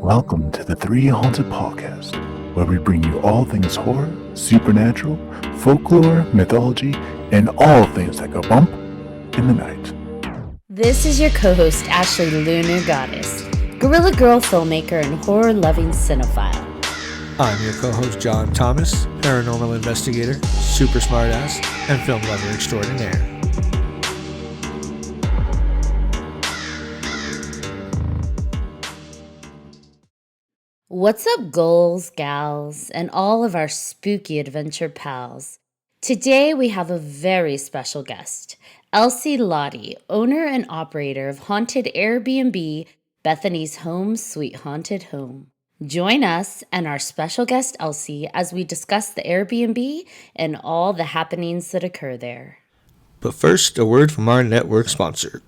Welcome to the 3Haunted podcast, where we bring you all things horror, supernatural, folklore, mythology, and all things that go bump in the night. This is your co-host, Ashley Lunar Goddess, Gorilla Girl filmmaker and horror-loving cinephile. I'm your co-host, John Thomas, paranormal investigator, super smartass, and film lover extraordinaire. What's up, ghouls, gals, and all of our spooky adventure pals? Today we have a very special guest, Elsie Lodde, owner and operator of haunted Airbnb, Bethany's Home Sweet Haunted Home. Join us and our special guest Elsie as we discuss the Airbnb and all the happenings that occur there. But first, a word from our network sponsor.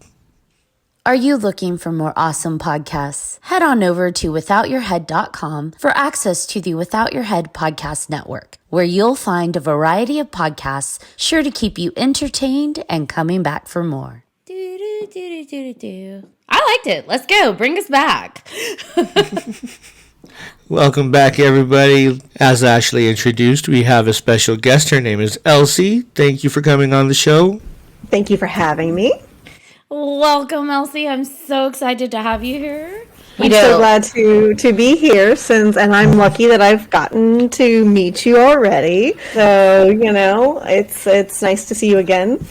Are you looking for more awesome podcasts? Head on over to withoutyourhead.com for access to the Without Your Head podcast network, where you'll find a variety of podcasts sure to keep you entertained and coming back for more. I liked it. Let's go. Bring us back. Welcome back, everybody. As Ashley introduced, we have a special guest. Her name is Elsie. Thank you for coming on the show. Thank you for having me. Welcome, Elsie. I'm so excited to have you here. I'm so glad to be here and I'm lucky that I've gotten to meet you already. So, it's nice to see you again.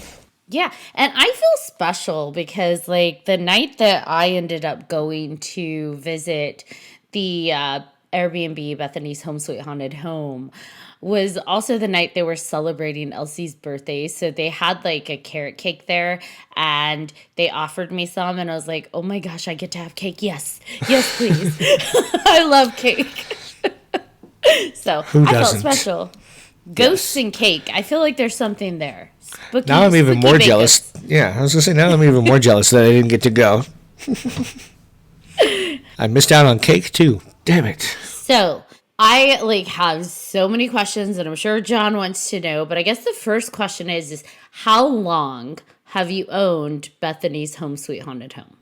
Yeah, and I feel special because, the night that I ended up going to visit the Airbnb, Bethany's Home Sweet Haunted Home, was also the night they were celebrating Elsie's birthday. So they had a carrot cake there and they offered me some and I was like, oh my gosh, I get to have cake. Yes, please. I love cake. So Who I doesn't? felt special. Ghosts and cake. I feel like there's something there. Spooky, Now I'm even more bacon. jealous. Yeah, I was going to say, now I'm even more jealous that I didn't get to go. I missed out on cake, too. Damn it. So I have so many questions and I'm sure John wants to know, but I guess the first question is how long have you owned Bethany's Home Sweet Haunted Home?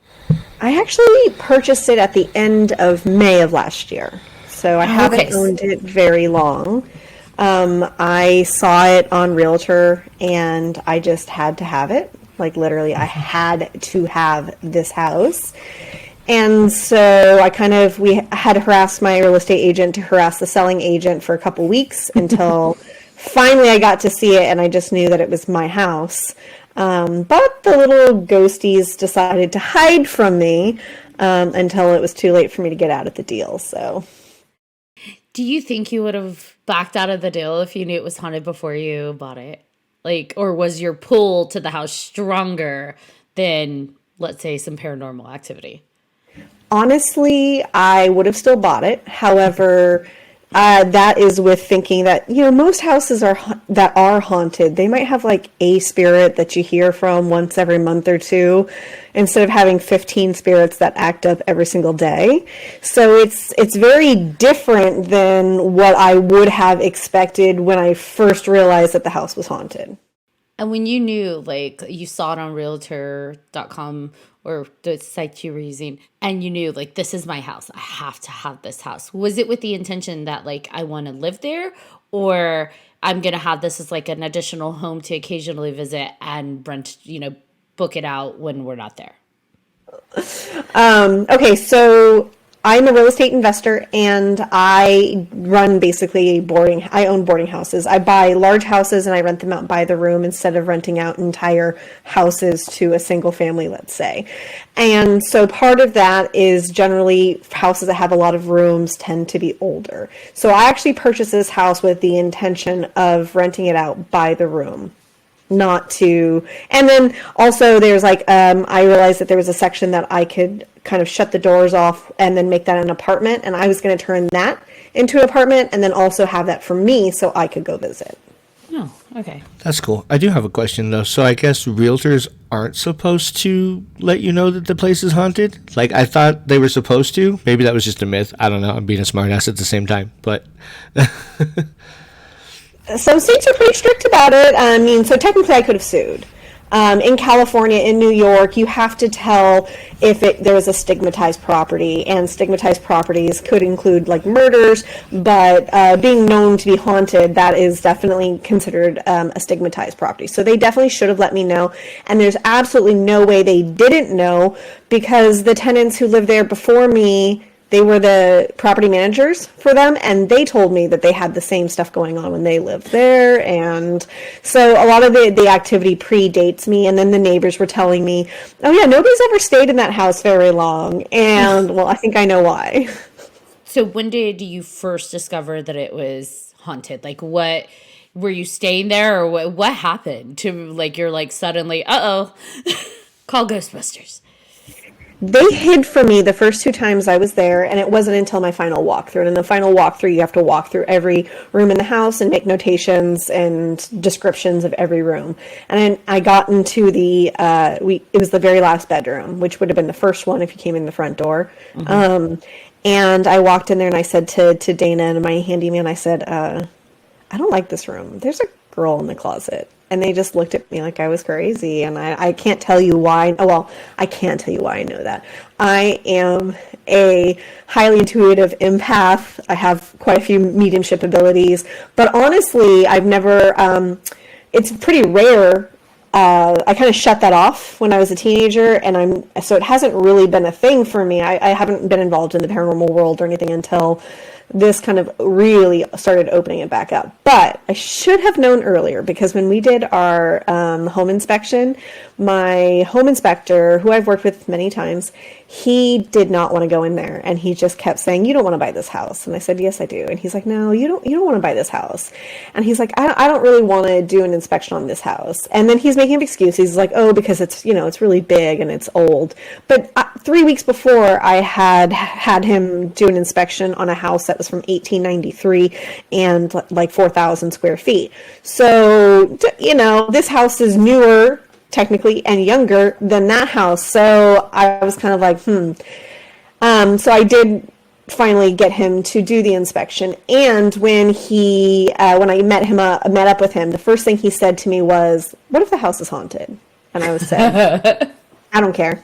I actually purchased it at the end of May of last year. So I haven't owned it very long. I saw it on Realtor and I just had to have it. Literally, I had to have this house. And so we had to harass my real estate agent to harass the selling agent for a couple weeks until finally I got to see it and I just knew that it was my house. But the little ghosties decided to hide from me until it was too late for me to get out of the deal. So, do you think you would have backed out of the deal if you knew it was haunted before you bought it? Or was your pull to the house stronger than, let's say, some paranormal activity? Honestly, I would have still bought it. However, that is with thinking that, most houses that are haunted, they might have a spirit that you hear from once every month or two, instead of having 15 spirits that act up every single day. So it's very different than what I would have expected when I first realized that the house was haunted. And when you knew, you saw it on Realtor.com or the site you were using, and you knew, this is my house, I have to have this house. Was it with the intention that, I want to live there, or I'm going to have this as, an additional home to occasionally visit and rent, book it out when we're not there? Okay, so I'm a real estate investor and I run basically I own boarding houses. I buy large houses and I rent them out by the room instead of renting out entire houses to a single family, let's say. And so part of that is generally houses that have a lot of rooms tend to be older. So I actually purchased this house with the intention of renting it out by the room. Not to, and then also there's I realized that there was a section that I could kind of shut the doors off and then make that an apartment, and I was going to turn that into an apartment and then also have that for me so I could go visit. Oh, okay. That's cool. I do have a question, though. So I guess realtors aren't supposed to let you know that the place is haunted? I thought they were supposed to. Maybe that was just a myth. I don't know. I'm being a smartass at the same time, but... Some states are pretty strict about it. So technically I could have sued. In California, in New York, you have to tell if there was a stigmatized property, and stigmatized properties could include like murders, but being known to be haunted, that is definitely considered a stigmatized property. So they definitely should have let me know, and there's absolutely no way they didn't know, because the tenants who lived there before me, they were the property managers for them, and they told me that they had the same stuff going on when they lived there. And so a lot of the activity predates me. And then the neighbors were telling me, oh yeah, nobody's ever stayed in that house very long. And well, I think I know why. So when did you first discover that it was haunted? Like, what were you staying there, or what happened to, like, you're like suddenly, uh-oh, call Ghostbusters? They hid from me the first 2 times I was there, and it wasn't until my final walkthrough. And in the final walkthrough, you have to walk through every room in the house and make notations and descriptions of every room. And then I got into it was the very last bedroom, which would have been the first one if you came in the front door. Mm-hmm. And I walked in there and I said to Dana and my handyman, I said, I don't like this room. There's a girl in the closet. And they just looked at me like I was crazy. And I can't tell you why. Oh, well, I can tell you why I know that. I am a highly intuitive empath. I have quite a few mediumship abilities. But honestly, I've never, it's pretty rare. I kind of shut that off when I was a teenager. And so it hasn't really been a thing for me. I haven't been involved in the paranormal world or anything until this kind of really started opening it back up. But I should have known earlier, because when we did our home inspection, my home inspector, who I've worked with many times, he did not want to go in there, and he just kept saying, you don't want to buy this house. And I said, yes, I do. And he's like, no, you don't want to buy this house. And he's like, I don't really want to do an inspection on this house. And then he's making up excuses. He's like, oh, because it's, it's really big and it's old. But 3 weeks before, I had him do an inspection on a house that was from 1893 and like 4,000 square feet. So, this house is newer technically and younger than that house. So I was kind of like, so I did finally get him to do the inspection. And when I met up with him, the first thing he said to me was, what if the house is haunted? And I said, I don't care.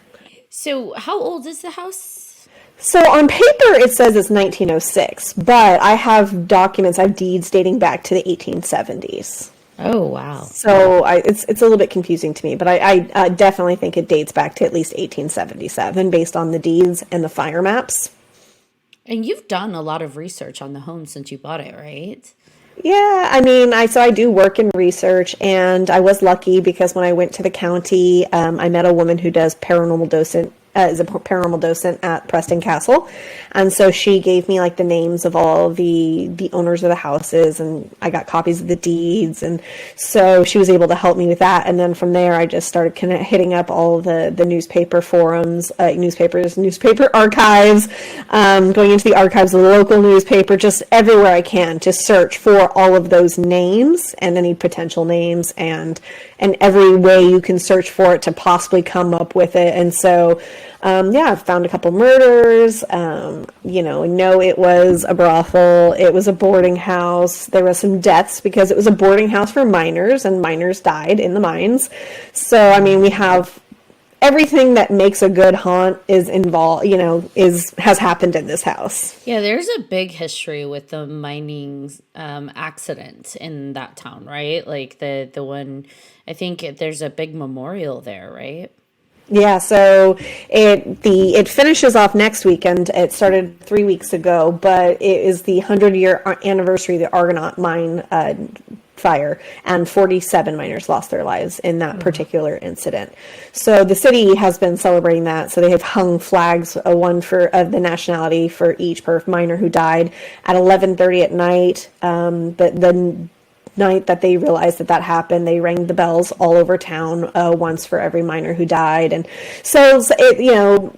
So how old is the house? So on paper, it says it's 1906, but I have deeds dating back to the 1870s. Oh, wow. So it's a little bit confusing to me, but I definitely think it dates back to at least 1877 based on the deeds and the fire maps. And you've done a lot of research on the home since you bought it, right? Yeah, I mean, I do work in research, and I was lucky because when I went to the county, I met a woman who does is a paranormal docent at Preston Castle. And so she gave me like the names of all the owners of the houses, and I got copies of the deeds. And so she was able to help me with that. And then from there, I just started hitting up all the newspaper forums, newspaper archives, going into the archives of the local newspaper, just everywhere I can to search for all of those names and any potential names and every way you can search for it to possibly come up with it. And so, I've found a couple murders, no, it was a brothel, it was a boarding house, there was some deaths because it was a boarding house for miners, and miners died in the mines. So, I mean, we have everything that makes a good haunt is involved, has happened in this house. Yeah, there's a big history with the mining accident in that town, right? Like the one, I think there's a big memorial there, right? Yeah, so it finishes off next weekend. It started 3 weeks ago, but it is the 100-year anniversary of the Argonaut mine fire, and 47 miners lost their lives in that particular incident. So the city has been celebrating that. So they have hung flags, one for the nationality for each miner who died at 11:30 at night. The night that they realized that happened, they rang the bells all over town, once for every miner who died. And so it,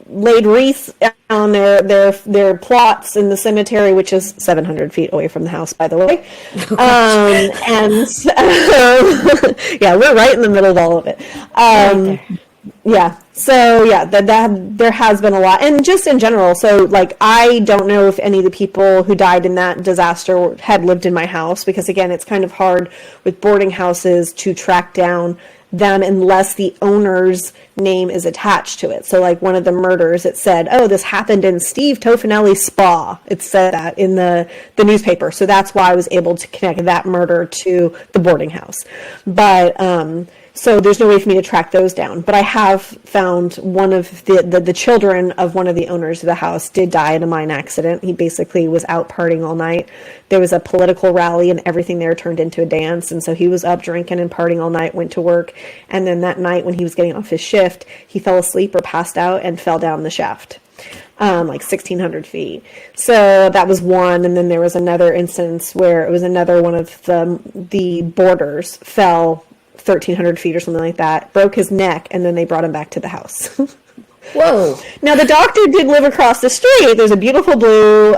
laid wreaths on their plots in the cemetery, which is 700 feet away from the house, by the way. Yeah, we're right in the middle of all of it. Yeah. So yeah, that there has been a lot, and just in general. So like, I don't know if any of the people who died in that disaster had lived in my house, because again, it's kind of hard with boarding houses to track down them unless the owner's name is attached to it. So like one of the murders, it said, oh, this happened in Steve Tofinelli's spa. It said that in the newspaper. So that's why I was able to connect that murder to the boarding house. But so there's no way for me to track those down. But I have found one of the children of one of the owners of the house did die in a mine accident. He basically was out partying all night. There was a political rally and everything there turned into a dance. And so he was up drinking and partying all night, went to work. And then that night when he was getting off his shift, he fell asleep or passed out and fell down the shaft. Like 1,600 feet. So that was one. And then there was another instance where it was another one of the boarders fell 1,300 feet or something like that, broke his neck, and then they brought him back to the house. Whoa. Now, the doctor did live across the street. There's a beautiful blue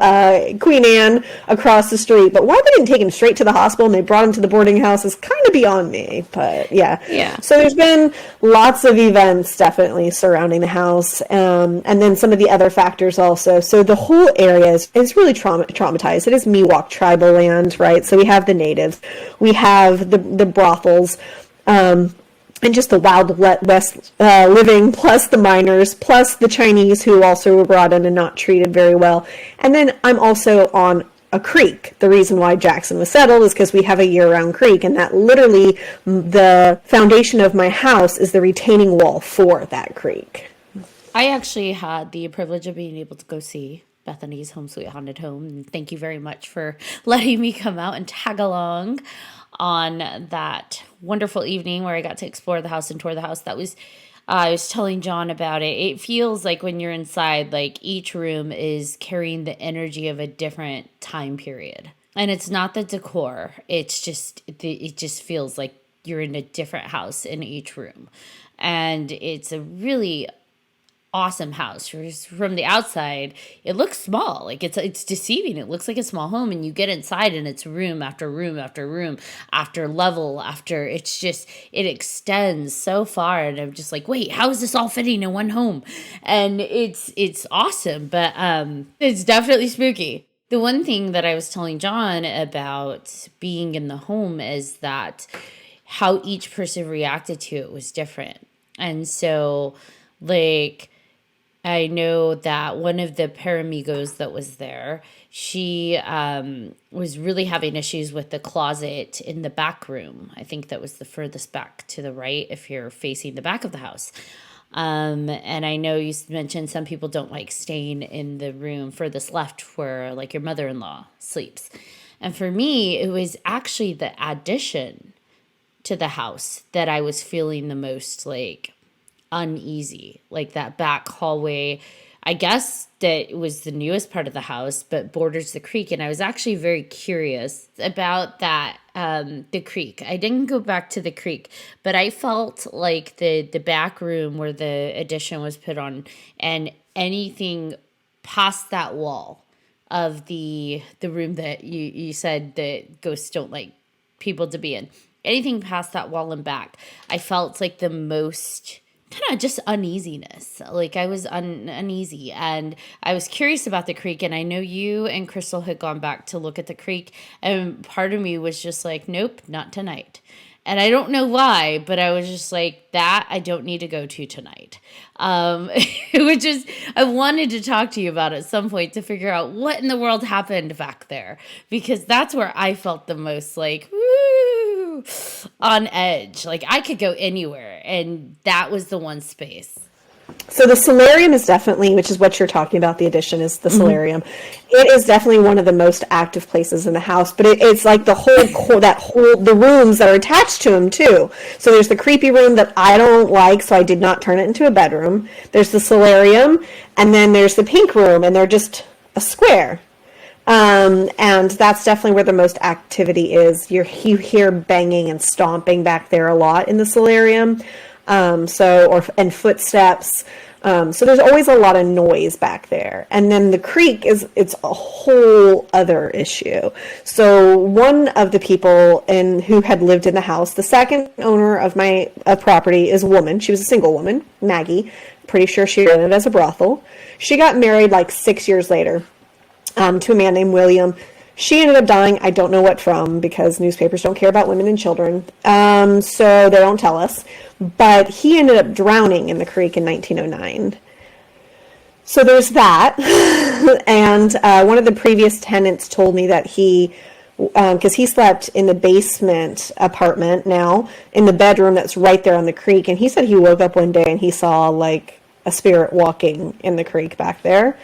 Queen Anne across the street, but why they didn't take him straight to the hospital and they brought him to the boarding house is kind of beyond me, but yeah. Yeah. So there's been lots of events definitely surrounding the house, and then some of the other factors also. So the whole area is really traumatized. It is Miwok tribal land, right? So we have the natives, we have the brothels, and just the Wild West living, plus the miners, plus the Chinese who also were brought in and not treated very well. And then I'm also on a creek. The reason why Jackson was settled is because we have a year-round creek, and that literally, the foundation of my house is the retaining wall for that creek. I actually had the privilege of being able to go see Bethany's Home Sweet Haunted Home, and thank you very much for letting me come out and tag along on that wonderful evening where I got to explore the house and tour the house. That was, I was telling John about it. It feels like when you're inside, like each room is carrying the energy of a different time period. And it's not the decor. It's just, it just feels like you're in a different house in each room. And it's a really awesome house. From the outside, it looks small. Like it's deceiving. It looks like a small home, and you get inside and it's room after room after room after level after, it's just, it extends so far, and I'm just like, wait, how is this all fitting in one home? And it's awesome, but it's definitely spooky. The one thing that I was telling John about being in the home is that how each person reacted to it was different. And so, like, I know that one of the paramigos that was there, she was really having issues with the closet in the back room. I think that was the furthest back to the right if you're facing the back of the house. And I know you mentioned some people don't like staying in the room furthest left where like your mother-in-law sleeps. And for me, it was actually the addition to the house that I was feeling the most like uneasy, like that back hallway. I guess that it was the newest part of the house, but borders the creek. And I was actually very curious about that, the creek. I didn't go back to the creek, but I felt like the back room where the addition was put on, and anything past that wall of the room that you said that ghosts don't like people to be in, anything past that wall and back, I felt like the most kind of just uneasiness. Like I was uneasy, and I was curious about the creek, and I know you and Crystal had gone back to look at the creek, and part of me was just like, nope, not tonight. And I don't know why, but I was just like, that I don't need to go to tonight. Which is, I wanted to talk to you about at some point to figure out what in the world happened back there, because that's where I felt the most like, woo, on edge. Like I could go anywhere, and that was the one space. So the solarium is definitely, which is what you're talking about, the addition is the solarium. It is definitely one of the most active places in the house, but it's like the the rooms that are attached to them too. So there's the creepy room that I don't like, so I did not turn it into a bedroom. There's the solarium, and then there's the pink room, and they're just a square. And that's definitely where the most activity is. You hear banging and stomping back there a lot in the solarium. And footsteps. So there's always a lot of noise back there. And then the creek it's a whole other issue. So one of the people who had lived in the house, the second owner of my property is a woman. She was a single woman, Maggie. Pretty sure she ran it as a brothel. She got married like 6 years later to a man named William. She ended up dying, I don't know what from, because newspapers don't care about women and children, so they don't tell us. but he ended up drowning in the creek in 1909. So there's that. And one of the previous tenants told me that because he slept in the basement apartment now, in the bedroom that's right there on the creek. And he said he woke up one day and he saw like a spirit walking in the creek back there.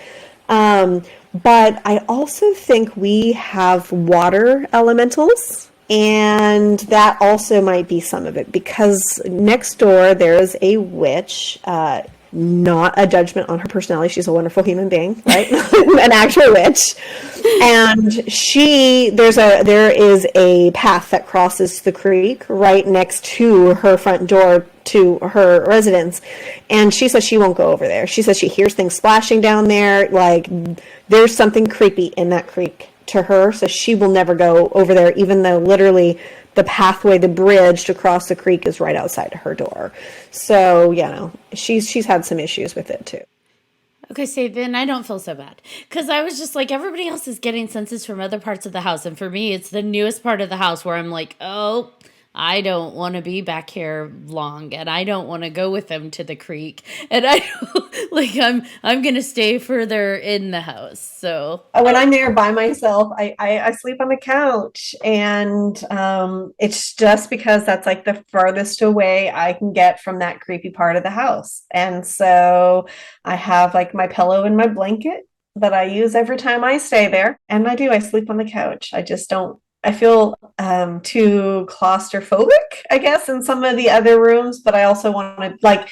But I also think we have water elementals. And that also might be some of it, because next door there is a witch, not a judgment on her personality. She's a wonderful human being, right? An actual witch. And there is a path that crosses the creek right next to her front door to her residence. And she says she won't go over there. She says she hears things splashing down there. Like there's something creepy in that creek to her. So she will never go over there, even though literally the pathway, the bridge to cross the creek is right outside her door. So, she's had some issues with it too. Okay, so then I don't feel so bad. Because I was just like, everybody else is getting senses from other parts of the house. And for me, it's the newest part of the house where I'm like, oh, I don't want to be back here long, and I don't want to go with them to the creek, and I'm gonna stay further in the house. So when I'm there by myself, I sleep on the couch, and it's just because that's like the furthest away I can get from that creepy part of the house. And so I have like my pillow and my blanket that I use every time I stay there, and I sleep on the couch. I feel too claustrophobic, I guess, in some of the other rooms, but I also want to like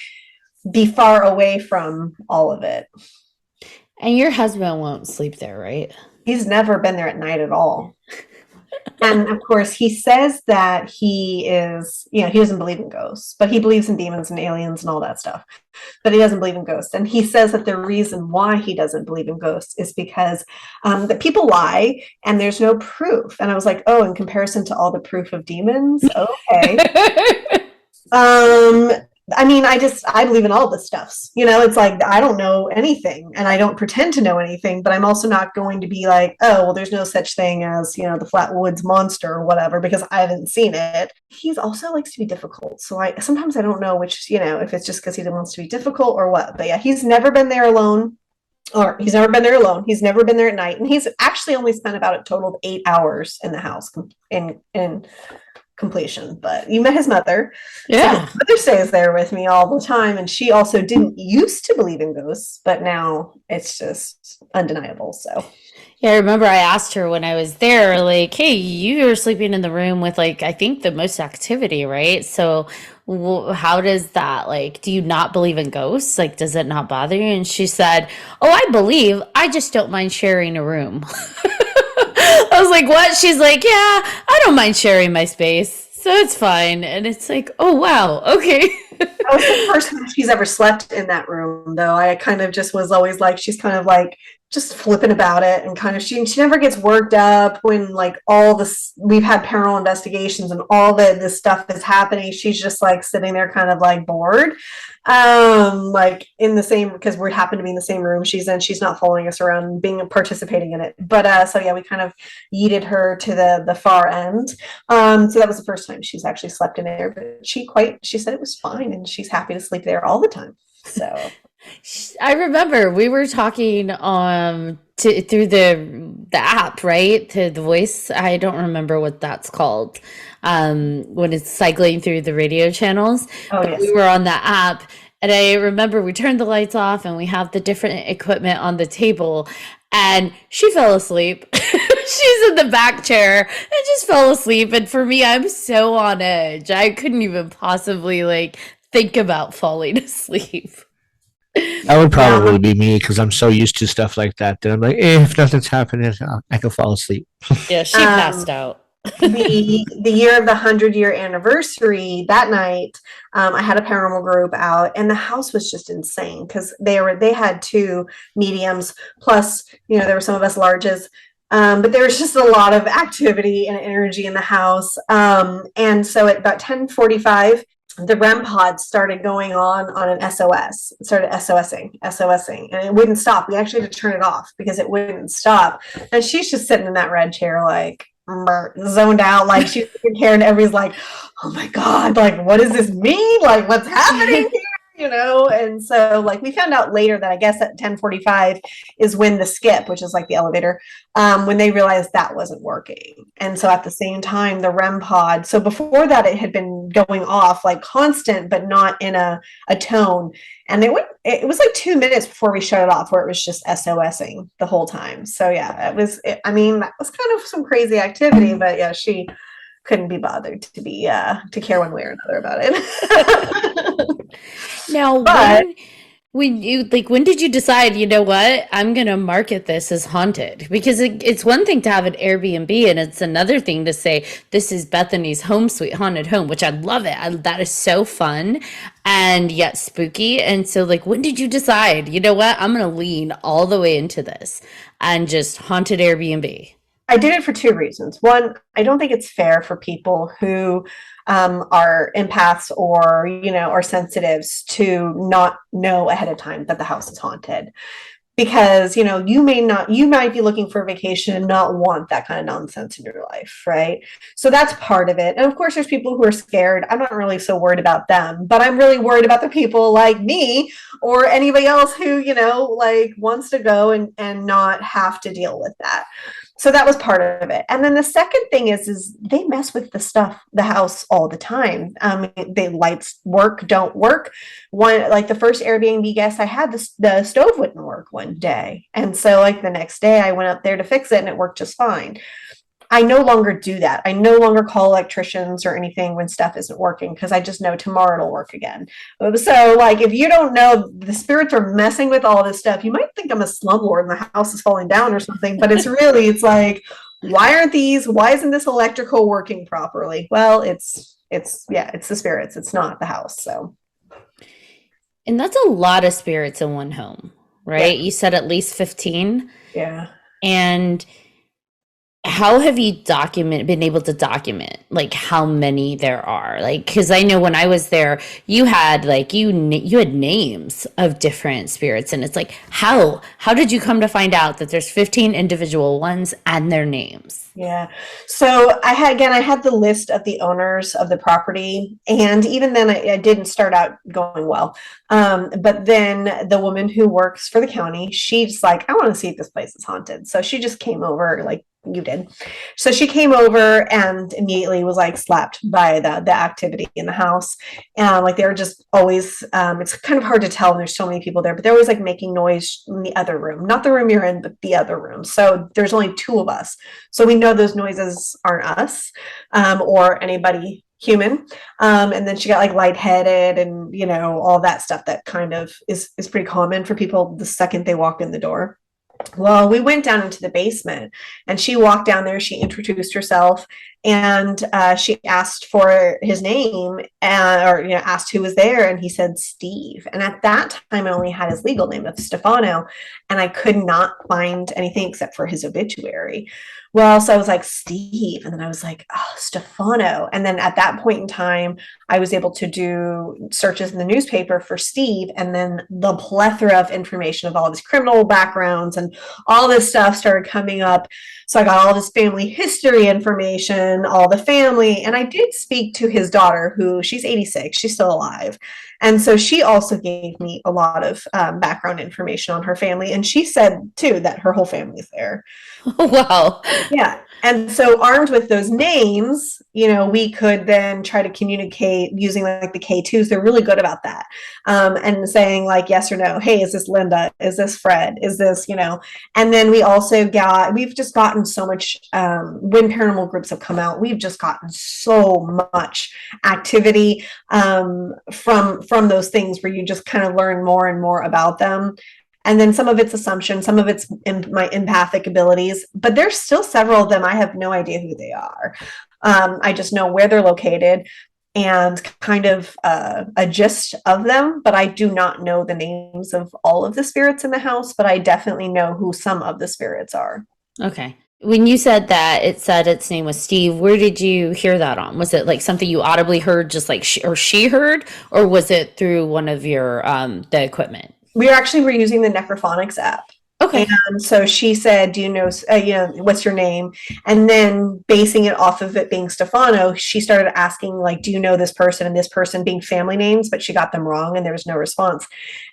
be far away from all of it. And your husband won't sleep there, right? He's never been there at night at all. And of course, he says that he doesn't believe in ghosts, but he believes in demons and aliens and all that stuff. But he doesn't believe in ghosts. And he says that the reason why he doesn't believe in ghosts is because that people lie and there's no proof. And I was like, oh, in comparison to all the proof of demons, okay. I believe in all the stuffs, it's like, I don't know anything and I don't pretend to know anything, but I'm also not going to be like, oh, well, there's no such thing as, the Flatwoods monster or whatever, because I haven't seen it. He's also likes to be difficult. So sometimes I don't know which, if it's just because he wants to be difficult or what, but yeah, he's never been there alone. He's never been there at night. And he's actually only spent about a total of 8 hours in the house in completion. But you met his mother. Yeah. So his mother stays there with me all the time, and she also didn't used to believe in ghosts, but now it's just undeniable. So yeah, I remember I asked her when I was there, like, hey, you were sleeping in the room with like I think the most activity, right? So how does that, like, do you not believe in ghosts? Like, does it not bother you? And she said, oh, I believe, I just don't mind sharing a room. I was like, what? She's like, yeah, I don't mind sharing my space, so it's fine. And it's like, oh, wow, okay. That was the first time she's ever slept in that room, though. I kind of just was always like, she's kind of like just flipping about it, and kind of she never gets worked up when like all this, we've had paranormal investigations and all this stuff is happening. She's just like sitting there kind of like bored, like in the same, because we happen to be in the same room she's in. She's not following us around and participating in it, but so yeah, we kind of yeeted her to the far end. So that was the first time she's actually slept in there, but she said it was fine and she's happy to sleep there all the time. So I remember we were talking through the app, right? To the voice. I don't remember what that's called. When it's cycling through the radio channels. Oh, yes. We were on the app, and I remember we turned the lights off and we have the different equipment on the table, and she fell asleep. She's in the back chair and just fell asleep. And for me, I'm so on edge. I couldn't even possibly like think about falling asleep. That would probably be me because I'm so used to stuff like that I'm like, if nothing's happening, I can fall asleep. Yeah, she passed out. the year of the 100-year anniversary, that night, I had a paranormal group out, and the house was just insane because they had 2 mediums plus, there were some of us larges. But there was just a lot of activity and energy in the house. And so at about 10:45, the REM pod started going on an SOS. It started SOSing, and it wouldn't stop. We actually had to turn it off because it wouldn't stop. And she's just sitting in that red chair like, zoned out. Like she's taking care, and everybody's like, "Oh my god! Like, what does this mean? Like, what's happening here?" And so like we found out later that I guess at 10:45 is when the skip, which is like the elevator, when they realized that wasn't working. And so at the same time, the REM pod. So before that, it had been going off like constant, but not in a tone. And it was like 2 minutes before we shut it off, where it was just SOSing the whole time. So yeah, I mean, that was kind of some crazy activity, but yeah, she couldn't be bothered to care one way or another about it. Now, But when did you decide, you know what, I'm gonna market this as haunted? Because it's one thing to have an Airbnb, and it's another thing to say this is Bethany's home sweet haunted home, which I love it. That is so fun and yet spooky. And so, like, when did you decide, you know what, I'm gonna lean all the way into this and just haunted Airbnb? I did it for two reasons. One, I don't think it's fair for people who are empaths or are sensitives to not know ahead of time that the house is haunted, because you might be looking for a vacation and not want that kind of nonsense in your life, right? So that's part of it. And of course there's people who are scared. I'm not really so worried about them, but I'm really worried about the people like me or anybody else who like wants to go and not have to deal with that. So that was part of it. And then the second thing is they mess with the house all the time. The lights don't work. Like the first Airbnb guest I had, the stove wouldn't work one day. And so like the next day I went up there to fix it and it worked just fine. I no longer do that. I no longer call electricians or anything when stuff isn't working, because I just know tomorrow it'll work again. So like, if you don't know the spirits are messing with all this stuff, you might think I'm a slumlord and the house is falling down or something, but it's like, why isn't this electrical working properly? Well, it's the spirits. It's not the house. So. And that's a lot of spirits in one home, right? Yeah. You said at least 15. Yeah. And how have you been able to document like how many there are? Like, because I know when I was there, you had like you had names of different spirits, and it's like, how did you come to find out that there's 15 individual ones and their names? Yeah. So I had the list of the owners of the property, and even then I didn't start out going well. But then the woman who works for the county, she's like, I want to see if this place is haunted. So she just came over like you did. So she came over and immediately was like slapped by the activity in the house. Like they're just always, it's kind of hard to tell when there's so many people there, but they're always like making noise in the other room, not the room you're in, but the other room. So there's only two of us. So we know those noises aren't us, or anybody human. And then she got like lightheaded and, all that stuff that kind of is pretty common for people the second they walk in the door. Well, we went down into the basement and she walked down there. She introduced herself and she asked for his name, or asked who was there, and he said Steve. And at that time, I only had his legal name of Stefano, and I could not find anything except for his obituary. Well, so I was like, Steve. And then I was like, oh, Stefano. And then at that point in time, I was able to do searches in the newspaper for Steve. And then the plethora of information of all of his criminal backgrounds and all this stuff started coming up. So I got all this family history information, all the family. And I did speak to his daughter, who she's 86. She's still alive. And so she also gave me a lot of background information on her family. And she said, too, that her whole family's there. Wow. Yeah. And so armed with those names, we could then try to communicate using like the K2s. They're really good about that. And saying like, yes or no. Hey, is this Linda? Is this Fred? Is this, and then we've just gotten so much, when paranormal groups have come out, we've just gotten so much activity from those things where you just kind of learn more and more about them. And then some of it's assumption, some of it's my empathic abilities, but there's still several of them. I have no idea who they are. I just know where they're located and kind of a gist of them, but I do not know the names of all of the spirits in the house, but I definitely know who some of the spirits are. Okay. When you said that it said its name was Steve, where did you hear that on? Was it like something you audibly heard, just like she heard, or was it through one of your the equipment? We were using the Necrophonics app. Okay. And so she said, do you know, what's your name? And then basing it off of it being Stefano, she started asking, like, do you know this person, and this person being family names, but she got them wrong and there was no response.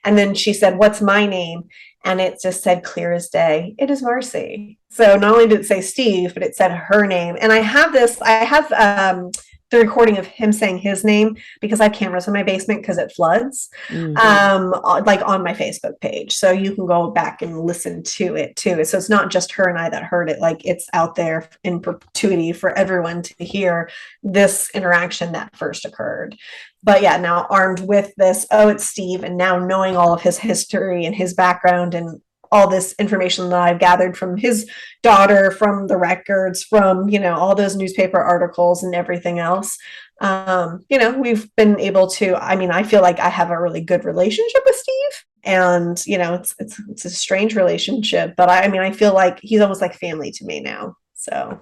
And then she said, what's my name? And it just said clear as day, it is Marcy. So not only did it say Steve, but it said her name. And I have the recording of him saying his name because I have cameras in my basement because it floods, like on my Facebook page. So you can go back and listen to it too. So it's not just her and I that heard it, like it's out there in perpetuity for everyone to hear this interaction that first occurred. But yeah, now armed with this, oh, it's Steve, and now knowing all of his history and his background and all this information that I've gathered from his daughter, from the records, from, all those newspaper articles and everything else. We've been able to, I feel like I have a really good relationship with Steve. And, it's a strange relationship, but I feel like he's almost like family to me now. So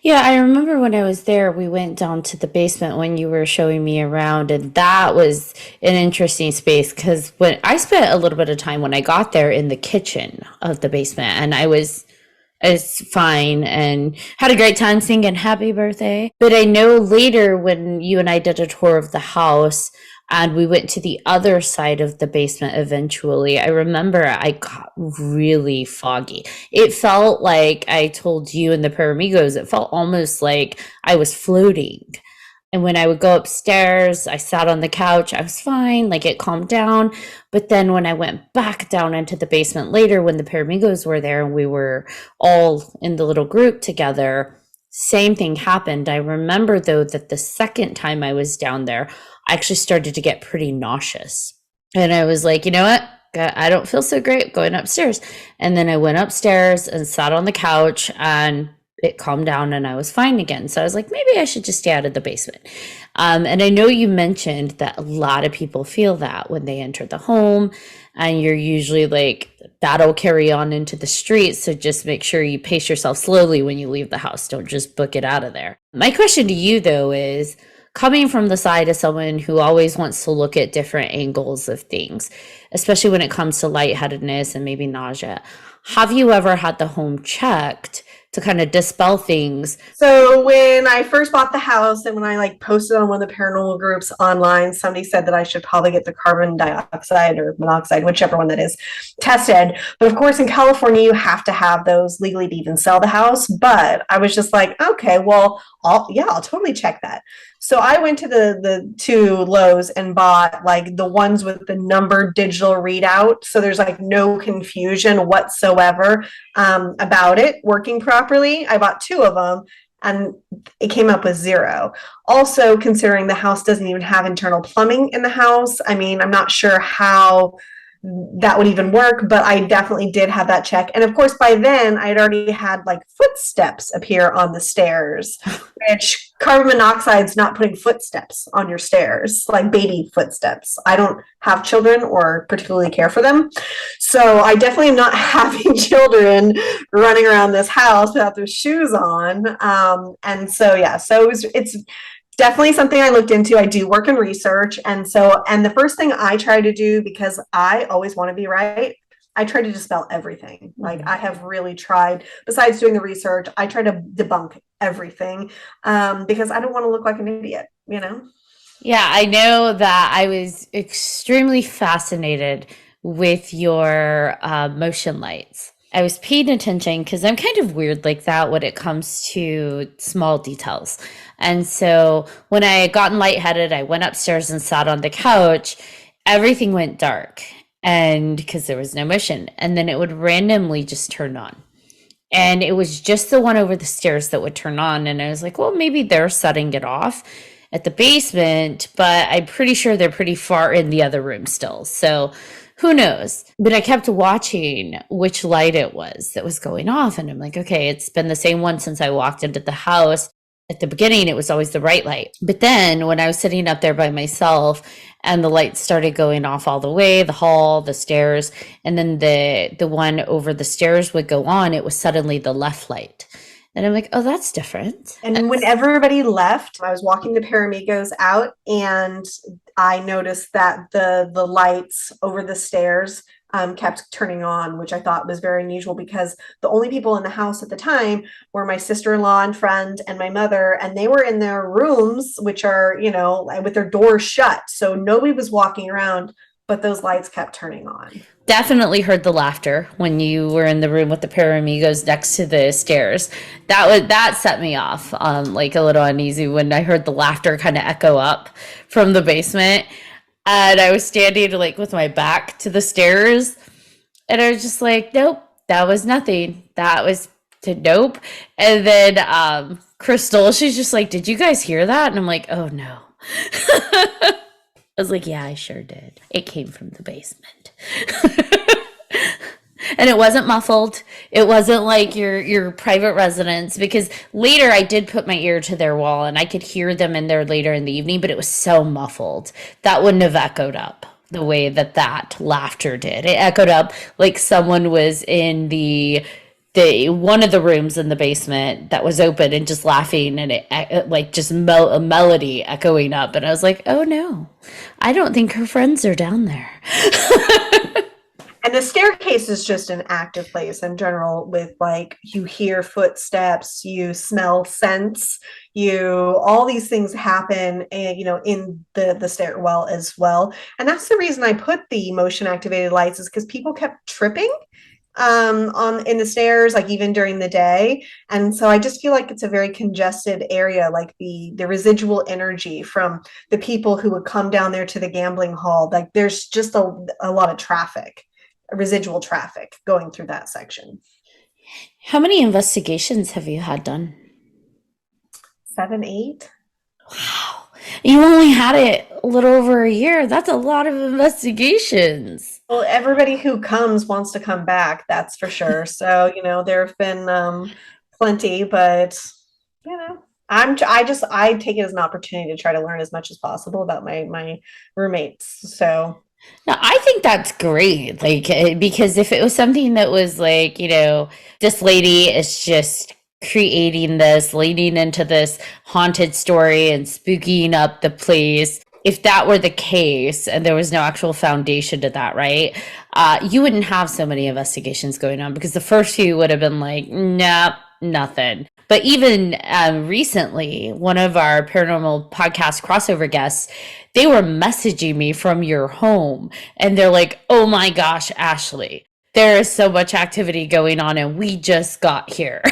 Yeah, I remember when I was there, we went down to the basement when you were showing me around, and that was an interesting space because when I spent a little bit of time when I got there in the kitchen of the basement, and I was fine and had a great time singing happy birthday. But I know later when you and I did a tour of the house and we went to the other side of the basement eventually, I remember I got really foggy. It felt like I told you and the Paramigos, it felt almost like I was floating. And when I would go upstairs, I sat on the couch, I was fine, like it calmed down. But then when I went back down into the basement later, when the Paramigos were there and we were all in the little group together, same thing happened. I remember though that the second time I was down there, I actually started to get pretty nauseous. And I was like, you know what? I don't feel so great going upstairs. And then I went upstairs and sat on the couch and it calmed down and I was fine again. So I was like, maybe I should just stay out of the basement. And I know you mentioned that a lot of people feel that when they enter the home, and you're usually like, that'll carry on into the streets. So just make sure you pace yourself slowly when you leave the house. Don't just book it out of there. My question to you, though, is coming from the side of someone who always wants to look at different angles of things, especially when it comes to lightheadedness and maybe nausea. Have you ever had the home checked to kind of dispel things? So when I first bought the house and when I like posted on one of the paranormal groups online, somebody said that I should probably get the carbon dioxide or monoxide, whichever one that is, tested. But of course, in California, you have to have those legally to even sell the house. But I was just like, okay, well, I'll totally check that. So I went to the two Lowe's and bought like the ones with the numbered digital readout. So there's like no confusion whatsoever about it working properly. I bought two of them and it came up with 0. Also, considering the house doesn't even have internal plumbing in the house, I'm not sure how that would even work, but I definitely did have that check. And of course, by then I'd already had like footsteps appear on the stairs, which carbon monoxide's not putting footsteps on your stairs, like baby footsteps. I don't have children or particularly care for them. So I definitely am not having children running around this house without their shoes on. And so, yeah, so it's definitely something I looked into. I do work in research. And the first thing I try to do, because I always want to be right, I try to dispel everything. Like I have really tried, besides doing the research, I try to debunk everything because I don't want to look like an idiot, Yeah, I know that I was extremely fascinated with your motion lights. I was paying attention because I'm kind of weird like that when it comes to small details. And so when I had gotten lightheaded, I went upstairs and sat on the couch. Everything went dark, and because there was no motion, and then it would randomly just turn on. And it was just the one over the stairs that would turn on. And I was like, well, maybe they're setting it off at the basement, but I'm pretty sure they're pretty far in the other room still. So who knows? But I kept watching which light it was that was going off. And I'm like, okay, it's been the same one since I walked into the house. At the beginning, it was always the right light. But then when I was sitting up there by myself and the lights started going off all the way, the hall, the stairs, and then the one over the stairs would go on, it was suddenly the left light. And I'm like, oh, that's different. And when everybody left, I was walking the Paramigos out and I noticed that the lights over the stairs kept turning on, which I thought was very unusual because the only people in the house at the time were my sister-in-law and friend and my mother, and they were in their rooms, which are, with their doors shut. So nobody was walking around, but those lights kept turning on. Definitely heard the laughter when you were in the room with the pair of amigos next to the stairs. That set me off, like a little uneasy when I heard the laughter kind of echo up from the basement. And I was standing like with my back to the stairs, and I was just like, nope, that was nothing. That was to nope. And then Crystal, she's just like, did you guys hear that? And I'm like, oh no. I was like, yeah, I sure did. It came from the basement. And it wasn't muffled. It wasn't like your private residence, because later I did put my ear to their wall and I could hear them in there later in the evening, but it was so muffled. That wouldn't have echoed up the way that laughter did. It echoed up like someone was in the one of the rooms in the basement that was open and just laughing, and it like just a melody echoing up. And I was like, oh no, I don't think her friends are down there. And the staircase is just an active place in general, with like, you hear footsteps, you smell scents, all these things happen, in the stairwell as well. And that's the reason I put the motion activated lights, is because people kept tripping in the stairs, like even during the day. And so I just feel like it's a very congested area, like the residual energy from the people who would come down there to the gambling hall. Like there's just a lot of traffic, residual traffic going through that section. How many investigations have you had done? 7, 8. Wow. You only had it a little over a year. That's a lot of investigations. Well, everybody who comes wants to come back, that's for sure. So, there have been plenty, but I take it as an opportunity to try to learn as much as possible about my roommates. So now, I think that's great. Like, because if it was something that was like, this lady is just creating this, leading into this haunted story and spooking up the place. If that were the case and there was no actual foundation to that, right? You wouldn't have so many investigations going on, because the first few would have been like, nope, nothing. But even recently, one of our paranormal podcast crossover guests, they were messaging me from your home, and they're like, oh my gosh, Ashley, there is so much activity going on and we just got here.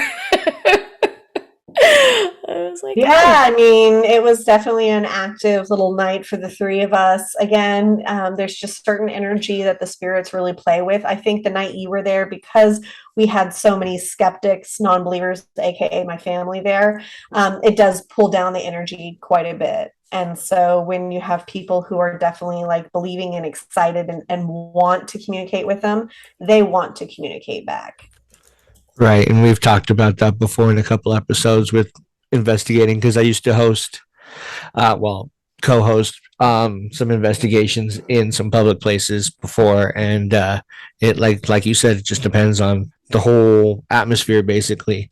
I was like, yeah, oh. I mean, it was definitely an active little night for the three of us. Again, there's just certain energy that the spirits really play with. I think the night you were there, because we had so many skeptics, non-believers, aka my family there, it does pull down the energy quite a bit. And so when you have people who are definitely like believing and excited and want to communicate with them, they want to communicate back. Right. And we've talked about that before in a couple episodes with investigating, because I used to host, co-host some investigations in some public places before. And it like you said, it just depends on the whole atmosphere, basically.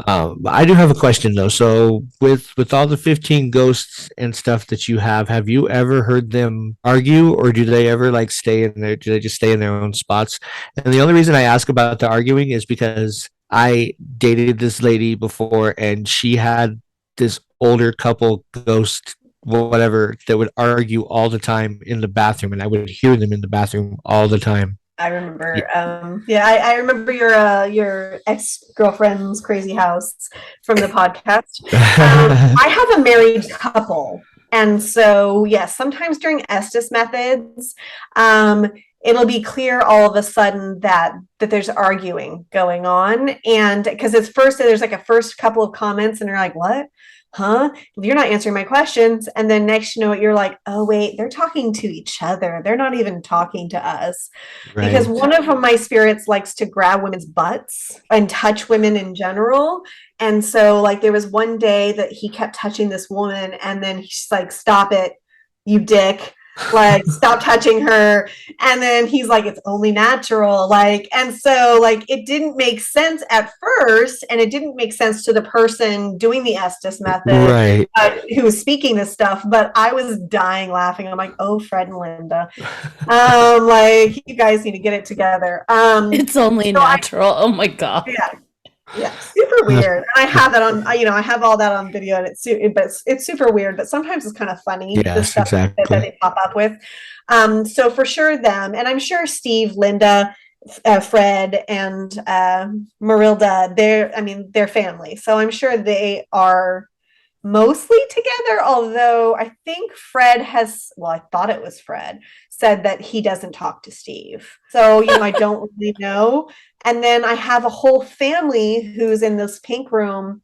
But I do have a question though. So with all the 15 ghosts and stuff that you have you ever heard them argue, or do they ever like stay in there? Do they just stay in their own spots? And the only reason I ask about the arguing is because I dated this lady before, and she had this older couple ghost whatever that would argue all the time in the bathroom, and I would hear them in the bathroom all the time. I remember. I remember your ex-girlfriend's crazy house from the podcast. I have a married couple, and so yes, sometimes during Estes methods, it'll be clear all of a sudden that there's arguing going on, and because it's first there's like a first couple of comments, and you're like, what? Huh? You're not answering my questions. And then next, you're like, oh, wait, they're talking to each other. They're not even talking to us. Right. Because one of my spirits likes to grab women's butts and touch women in general. And so like there was one day that he kept touching this woman, and then he's like, stop it, you dick. like, stop touching her. And then he's like, it's only natural. Like, and so like, it didn't make sense at first. And it didn't make sense to the person doing the Estes method, Right. who was speaking this stuff, but I was dying laughing. I'm like, oh, Fred and Linda, like, you guys need to get it together. It's only natural. Oh my God. Yeah, yeah, super weird. And I have that on, I have all that on video, and it's super weird, but sometimes it's kind of funny, the Yes, stuff that exactly. they pop up with. So for sure them, and I'm sure Steve, Linda, Fred, and Marilda, they're family. So I'm sure they are mostly together, although I think I thought it was Fred, said that he doesn't talk to Steve. So, I don't really know. And then I have a whole family who's in this pink room,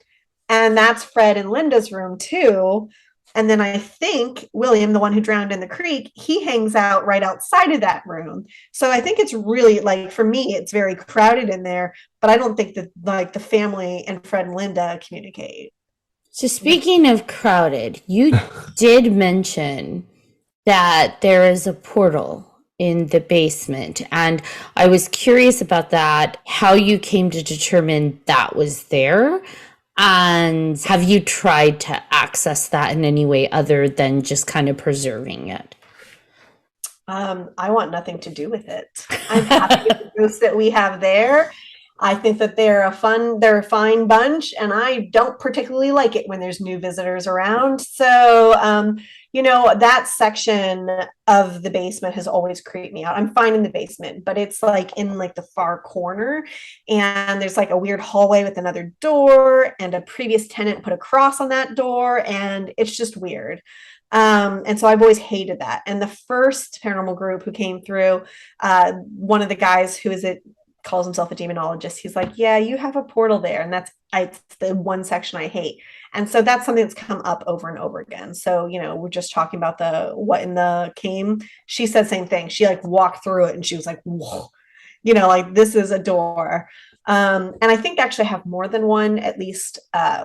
and that's Fred and Linda's room too. And then I think William, the one who drowned in the creek, he hangs out right outside of that room. So I think it's really, like, for me, it's very crowded in there, but I don't think that, like, the family and Fred and Linda communicate. So speaking of crowded, you did mention that there is a portal in the basement, and I was curious about that, how you came to determine that was there, and have you tried to access that in any way other than just kind of preserving it? I want nothing to do with it. I'm happy with the ghosts that we have there. I think that they're a fine bunch, and I don't particularly like it when there's new visitors around. So, that section of the basement has always creeped me out. I'm fine in the basement, but it's like in like the far corner, and there's like a weird hallway with another door, and a previous tenant put a cross on that door, and it's just weird. And so I've always hated that. And the first paranormal group who came through, one of the guys who calls himself a demonologist, he's like, yeah, you have a portal there, and it's the one section I hate. And so that's something that's come up over and over again. So, we're just talking about the what in the came. She said the same thing. She like walked through it and she was like, whoa, like, this is a door. And I think actually I have more than one, at least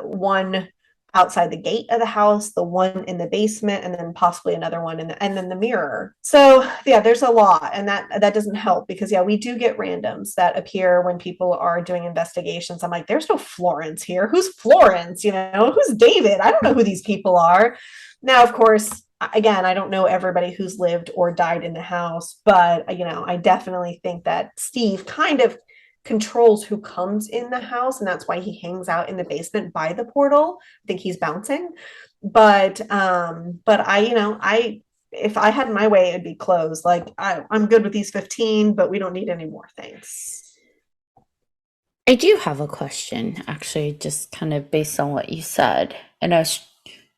one outside the gate of the house, the one in the basement, and then possibly another one and then the mirror. So yeah, there's a lot, and that doesn't help, because yeah, we do get randoms that appear when people are doing investigations. I'm like, there's no Florence here. Who's Florence? Who's David? I don't know who these people are. Now, of course, again, I don't know everybody who's lived or died in the house, but I definitely think that Steve kind of controls who comes in the house, and that's why he hangs out in the basement by the portal. I think he's bouncing, but I if I had my way, it'd be closed. Like, I'm good with these 15, but we don't need any more things. I do have a question, actually, just kind of based on what you said. And I was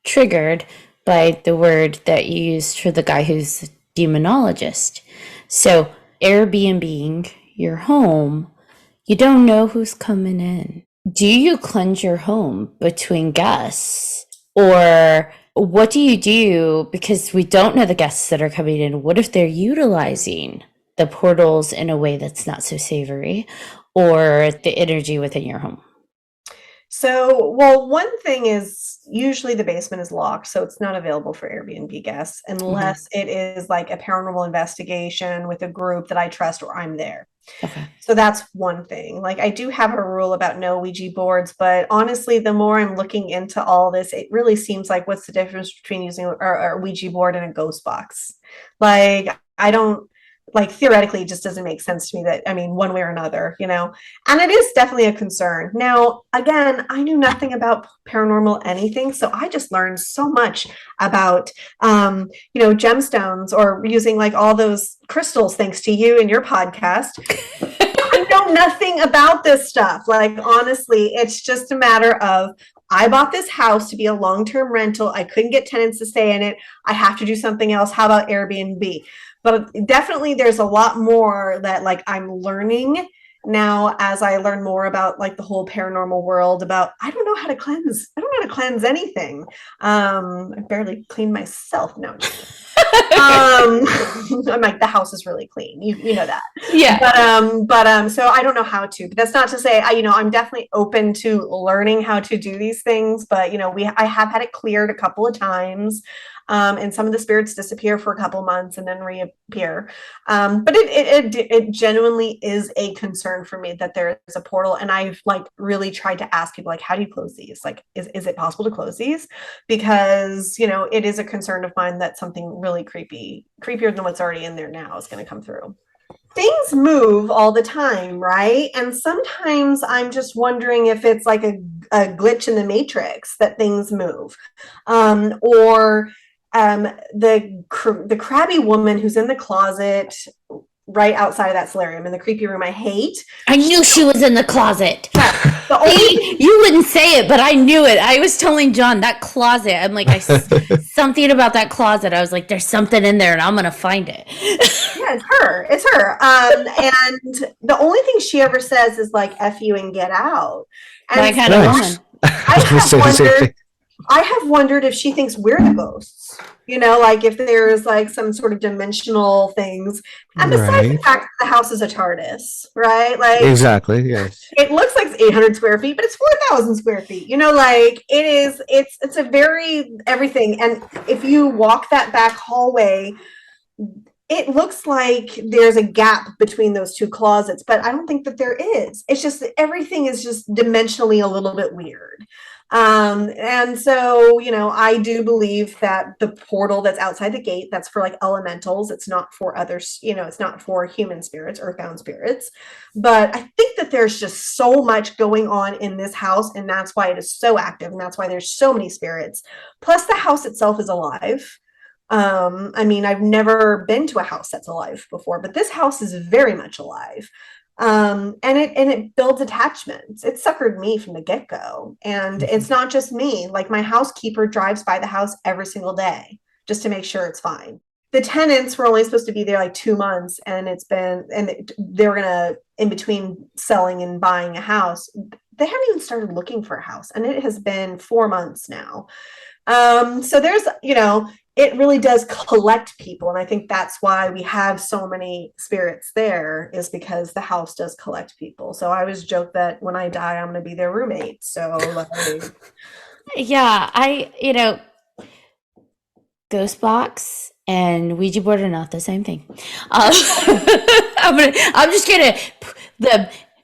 triggered by the word that you used for the guy who's a demonologist. So, Airbnb-ing your home, you don't know who's coming in. Do you cleanse your home between guests? Or what do you do? Because we don't know the guests that are coming in. What if they're utilizing the portals in a way that's not so savory, or the energy within your home? So, well, one thing is usually the basement is locked, so it's not available for Airbnb guests unless it is like a paranormal investigation with a group that I trust or I'm there. Okay. So that's one thing. Like, I do have a rule about no Ouija boards, but honestly, the more I'm looking into all this, it really seems like, what's the difference between using a Ouija board and a ghost box? Like, I don't, like, theoretically, it just doesn't make sense to me that, one way or another, and it is definitely a concern. Now, again, I knew nothing about paranormal anything, so I just learned so much about, gemstones, or using like all those crystals, thanks to you and your podcast. I know nothing about this stuff. Like, honestly, it's just a matter of, I bought this house to be a long-term rental. I couldn't get tenants to stay in it. I have to do something else. How about Airbnb? But definitely there's a lot more that, like, I'm learning now as I learn more about, like, the whole paranormal world. About, I don't know how to cleanse. I don't know how to cleanse anything. I barely clean myself. No. I'm like, the house is really clean. You know that. Yeah. But so I don't know how to, but that's not to say I'm definitely open to learning how to do these things. But I have had it cleared a couple of times. And some of the spirits disappear for a couple months and then reappear. But it genuinely is a concern for me that there is a portal. And I've like really tried to ask people, like, how do you close these? Like, is it possible to close these? Because, it is a concern of mine that something really creepier than what's already in there now is going to come through. Things move all the time, right? And sometimes I'm just wondering if it's like a glitch in the matrix that things move, or the crabby woman who's in the closet right outside of that solarium in the creepy room I hate. I knew she was in the closet. You wouldn't say it, but I knew it. I was telling John that closet. I'm like, something about that closet. I was like, there's something in there and I'm going to find it. Yeah, it's her. And the only thing she ever says is like, F you and get out. And that kind of woman. I have wondered if she thinks we're the ghosts, like if there's like some sort of dimensional things. And besides the fact that the house is a TARDIS, right? Like, exactly, yes. It looks like it's 800 square feet, but it's 4,000 square feet. Like it's a very everything. And if you walk that back hallway, it looks like there's a gap between those two closets, but I don't think that there is. It's just everything is just dimensionally a little bit weird. And so, I do believe that the portal that's outside the gate, that's for like elementals. It's not for others, it's not for human spirits, earthbound spirits. But I think that there's just so much going on in this house, and that's why it is so active, and that's why there's so many spirits. Plus, the house itself is alive. I've never been to a house that's alive before, but this house is very much alive. And it builds attachments. It suckered me from the get-go. And it's not just me. Like, my housekeeper drives by the house every single day just to make sure it's fine. The tenants were only supposed to be there like 2 months, and they were gonna, in between selling and buying a house, they haven't even started looking for a house, and it has been 4 months now. So there's, it really does collect people. And I think that's why we have so many spirits there, is because the house does collect people. So I always joke that when I die, I'm going to be their roommate. So yeah, Ghost box and Ouija board are not the same thing. I'm just gonna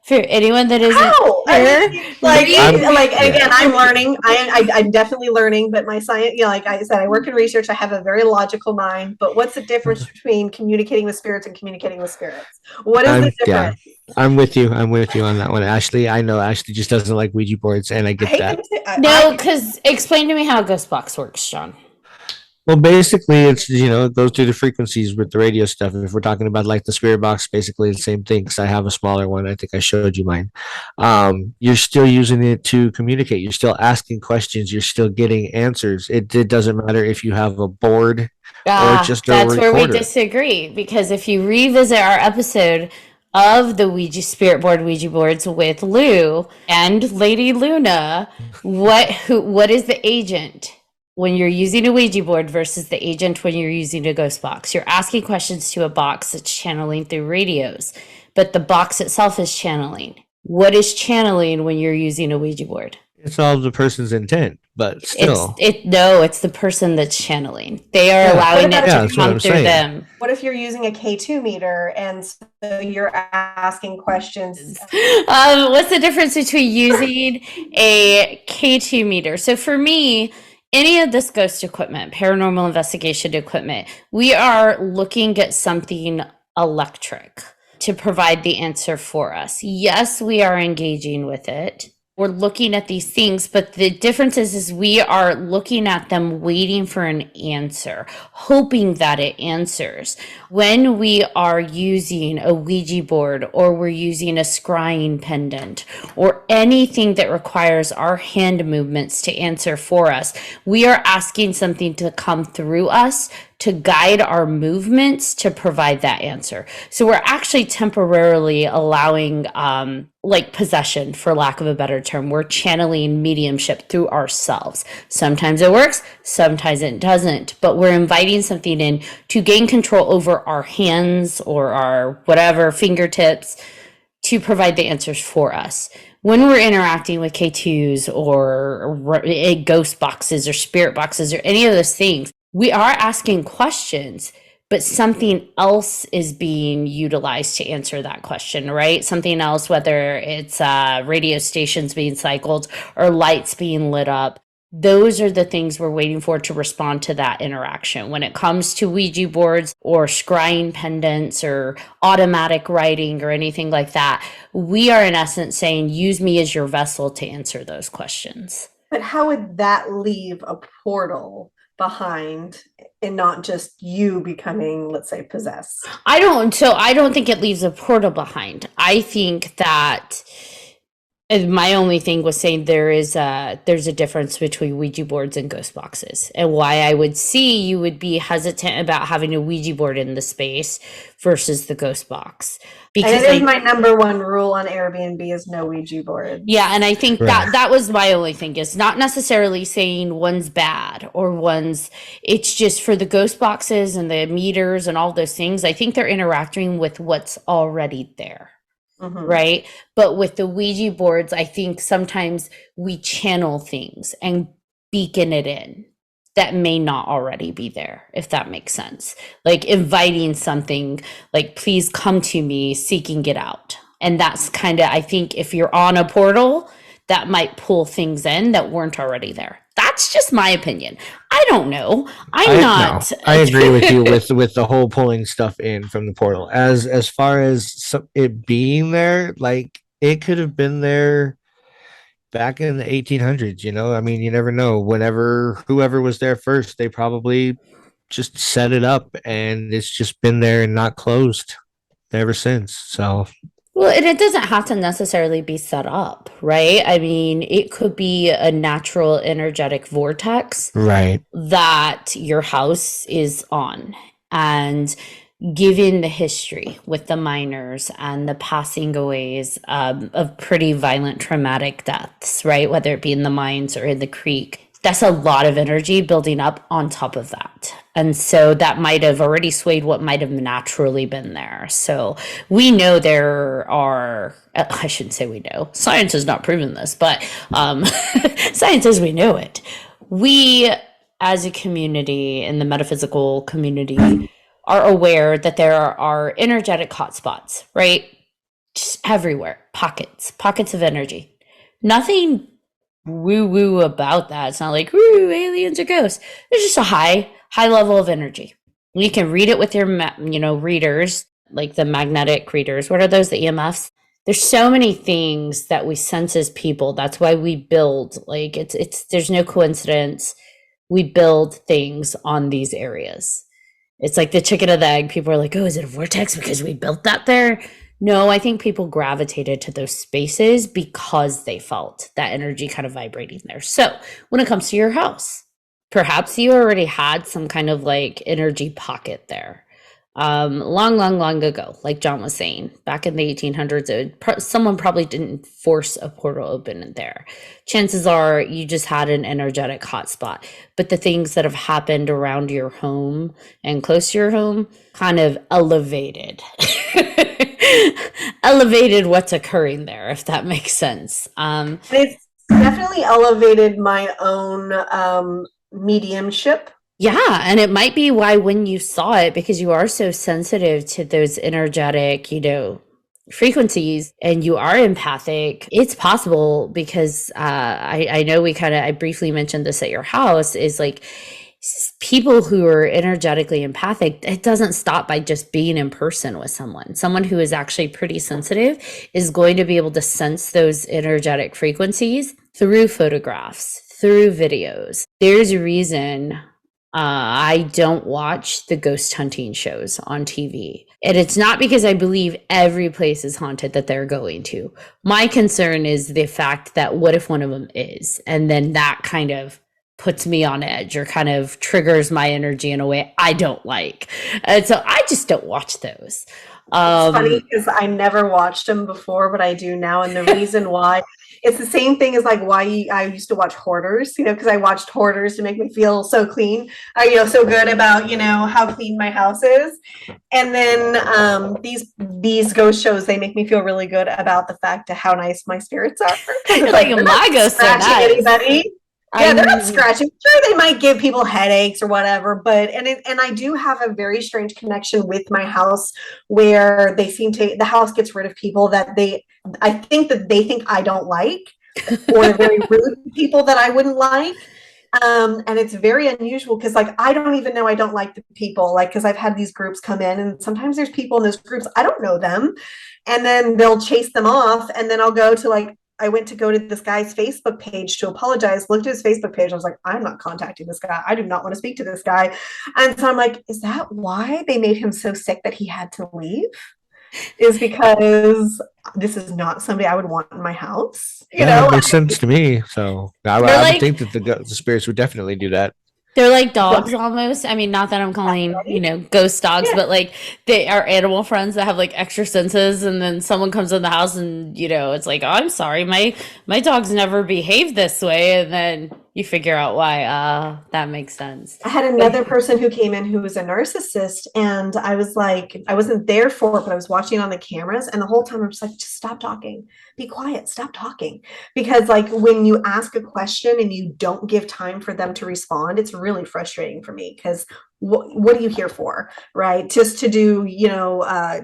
for anyone that isn't again, I'm learning. I'm definitely learning, but my science, like I said, I work in research. I have a very logical mind. But what's the difference between communicating with spirits and communicating with spirits? What is the difference? Yeah, I'm with you on that one, Ashley. I know Ashley just doesn't like Ouija boards, and I get that. No, because explain to me how a ghost box works, John. Well, basically, it's, those through the frequencies with the radio stuff. If we're talking about like the spirit box, basically the same thing, because I have a smaller one. I think I showed you mine. You're still using it to communicate. You're still asking questions. You're still getting answers. It doesn't matter if you have a board or just a that's recorder. Where we disagree, because if you revisit our episode of the spirit board Ouija boards with Lou and Lady Luna, what is the agent when you're using a Ouija board versus the agent when you're using a ghost box? You're asking questions to a box that's channeling through radios, but the box itself is channeling. What is channeling when you're using a Ouija board? It's all the person's intent, but still. It's the person that's channeling. They are allowing it to come through them. What if you're using a K2 meter and so you're asking questions? What's the difference between using a K2 meter? So for me, any of this ghost equipment, paranormal investigation equipment, we are looking at something electric to provide the answer for us. Yes, we are engaging with it. We're looking at these things, but the difference is we are looking at them, waiting for an answer, hoping that it answers. When we are using a Ouija board, or we're using a scrying pendant, or anything that requires our hand movements to answer for us, we are asking something to come through us to guide our movements to provide that answer. So we're actually temporarily allowing like possession, for lack of a better term. We're channeling mediumship through ourselves. Sometimes it works, sometimes it doesn't, but we're inviting something in to gain control over our hands or our whatever fingertips to provide the answers for us. When we're interacting with K2s or ghost boxes or spirit boxes or any of those things, we are asking questions, but something else is being utilized to answer that question, right? Something else, whether it's radio stations being cycled or lights being lit up. Those are the things we're waiting for to respond to that interaction. When it comes to Ouija boards or scrying pendants or automatic writing or anything like that, we are in essence saying, use me as your vessel to answer those questions. But how would that leave a portal behind and not just you becoming, let's say, possessed? I don't think it leaves a portal behind. I think that my only thing was saying there's a difference between Ouija boards and ghost boxes, and why I would see you would be hesitant about having a Ouija board in the space versus the ghost box. Because and it is my number one rule on Airbnb is no Ouija board. Yeah, and I think that was my only thing, is not necessarily saying one's bad or one's, it's just for the ghost boxes and the meters and all those things, I think they're interacting with what's already there. Mm-hmm. Right? But with the Ouija boards, I think sometimes we channel things and beacon it in that may not already be there, if that makes sense. Like inviting something like, please come to me, seeking it out. And that's kind of, I think if you're on a portal, that might pull things in that weren't already there. That's just my opinion. I don't know. I agree with you with the whole pulling stuff in from the portal. As far as it being there, like it could have been there back in the 1800s. You know, I mean, you never know. Whenever whoever was there first, they probably just set it up, and it's just been there and not closed ever since. So. Well, and it doesn't have to necessarily be set up, right? I mean, it could be a natural energetic vortex, right, that your house is on. And given the history with the miners and the passing aways of pretty violent traumatic deaths, right? Whether it be in the mines or in the creek, that's a lot of energy building up on top of that. And so that might have already swayed what might have naturally been there. So we know there are, I shouldn't say we know, science has not proven this, but science says we know it. We, as a community in the metaphysical community, are aware that there are energetic hotspots, right? Just everywhere, pockets of energy. Nothing woo about that. It's not like woo aliens or ghosts. There's just a high level of energy. You can read it with your readers, like the magnetic readers. What are those? The EMFs. There's so many things that we sense as people. That's why we build, like it's there's no coincidence. We build things on these areas. It's like the chicken or the egg. People are like, oh, is it a vortex because we built that there? No, I think people gravitated to those spaces because they felt that energy kind of vibrating there. So when it comes to your house, perhaps you already had some kind of like energy pocket there. Long ago, like John was saying, back in the 1800s, someone probably didn't force a portal open in there. Chances are you just had an energetic hotspot. But the things that have happened around your home and close to your home kind of elevated what's occurring there, if that makes sense. It's definitely elevated my own mediumship. Yeah, and it might be why when you saw it, because you are so sensitive to those energetic, frequencies, and you are empathic, it's possible because I know I briefly mentioned this at your house, is like people who are energetically empathic, it doesn't stop by just being in person with someone. Someone who is actually pretty sensitive is going to be able to sense those energetic frequencies through photographs, through videos. There's a reason I don't watch the ghost hunting shows on TV. And it's not because I believe every place is haunted that they're going to. My concern is the fact that what if one of them is? And then that kind of puts me on edge or kind of triggers my energy in a way I don't like. And so I just don't watch those. It's funny because I never watched them before, but I do now. And the reason why, it's the same thing as like why I used to watch Hoarders, because I watched Hoarders to make me feel so clean, so good about, how clean my house is. And then these ghost shows, they make me feel really good about the fact of how nice my spirits are. You're like, my ghosts are nice. Anybody. Yeah, they're not scratching. Sure, they might give people headaches or whatever, but and I do have a very strange connection with my house where the house gets rid of people that I think that they think I don't like, or they're very rude people that I wouldn't like. And it's very unusual because like I don't even know I don't like the people, like because I've had these groups come in and sometimes there's people in those groups I don't know them, and then they'll chase them off, and then I'll go to like. I went to go to this guy's Facebook page to apologize, looked at his Facebook page. I was like, I'm not contacting this guy. I do not want to speak to this guy. And so I'm like, is that why they made him so sick that he had to leave? Is because this is not somebody I would want in my house. That makes sense to me. So I would think that the spirits would definitely do that. They're like dogs almost. I mean, not that I'm calling, ghost dogs, but like they are animal friends that have like extra senses. And then someone comes in the house and, it's like, oh, I'm sorry, my dog's never behaved this way. And then you figure out why. That makes sense. I had another person who came in who was a narcissist, and I was like, I wasn't there for it, but I was watching on the cameras, and the whole time I'm just like, just stop talking, be quiet, stop talking. Because like when you ask a question and you don't give time for them to respond, it's really frustrating for me because what are you here for, right? Just to do,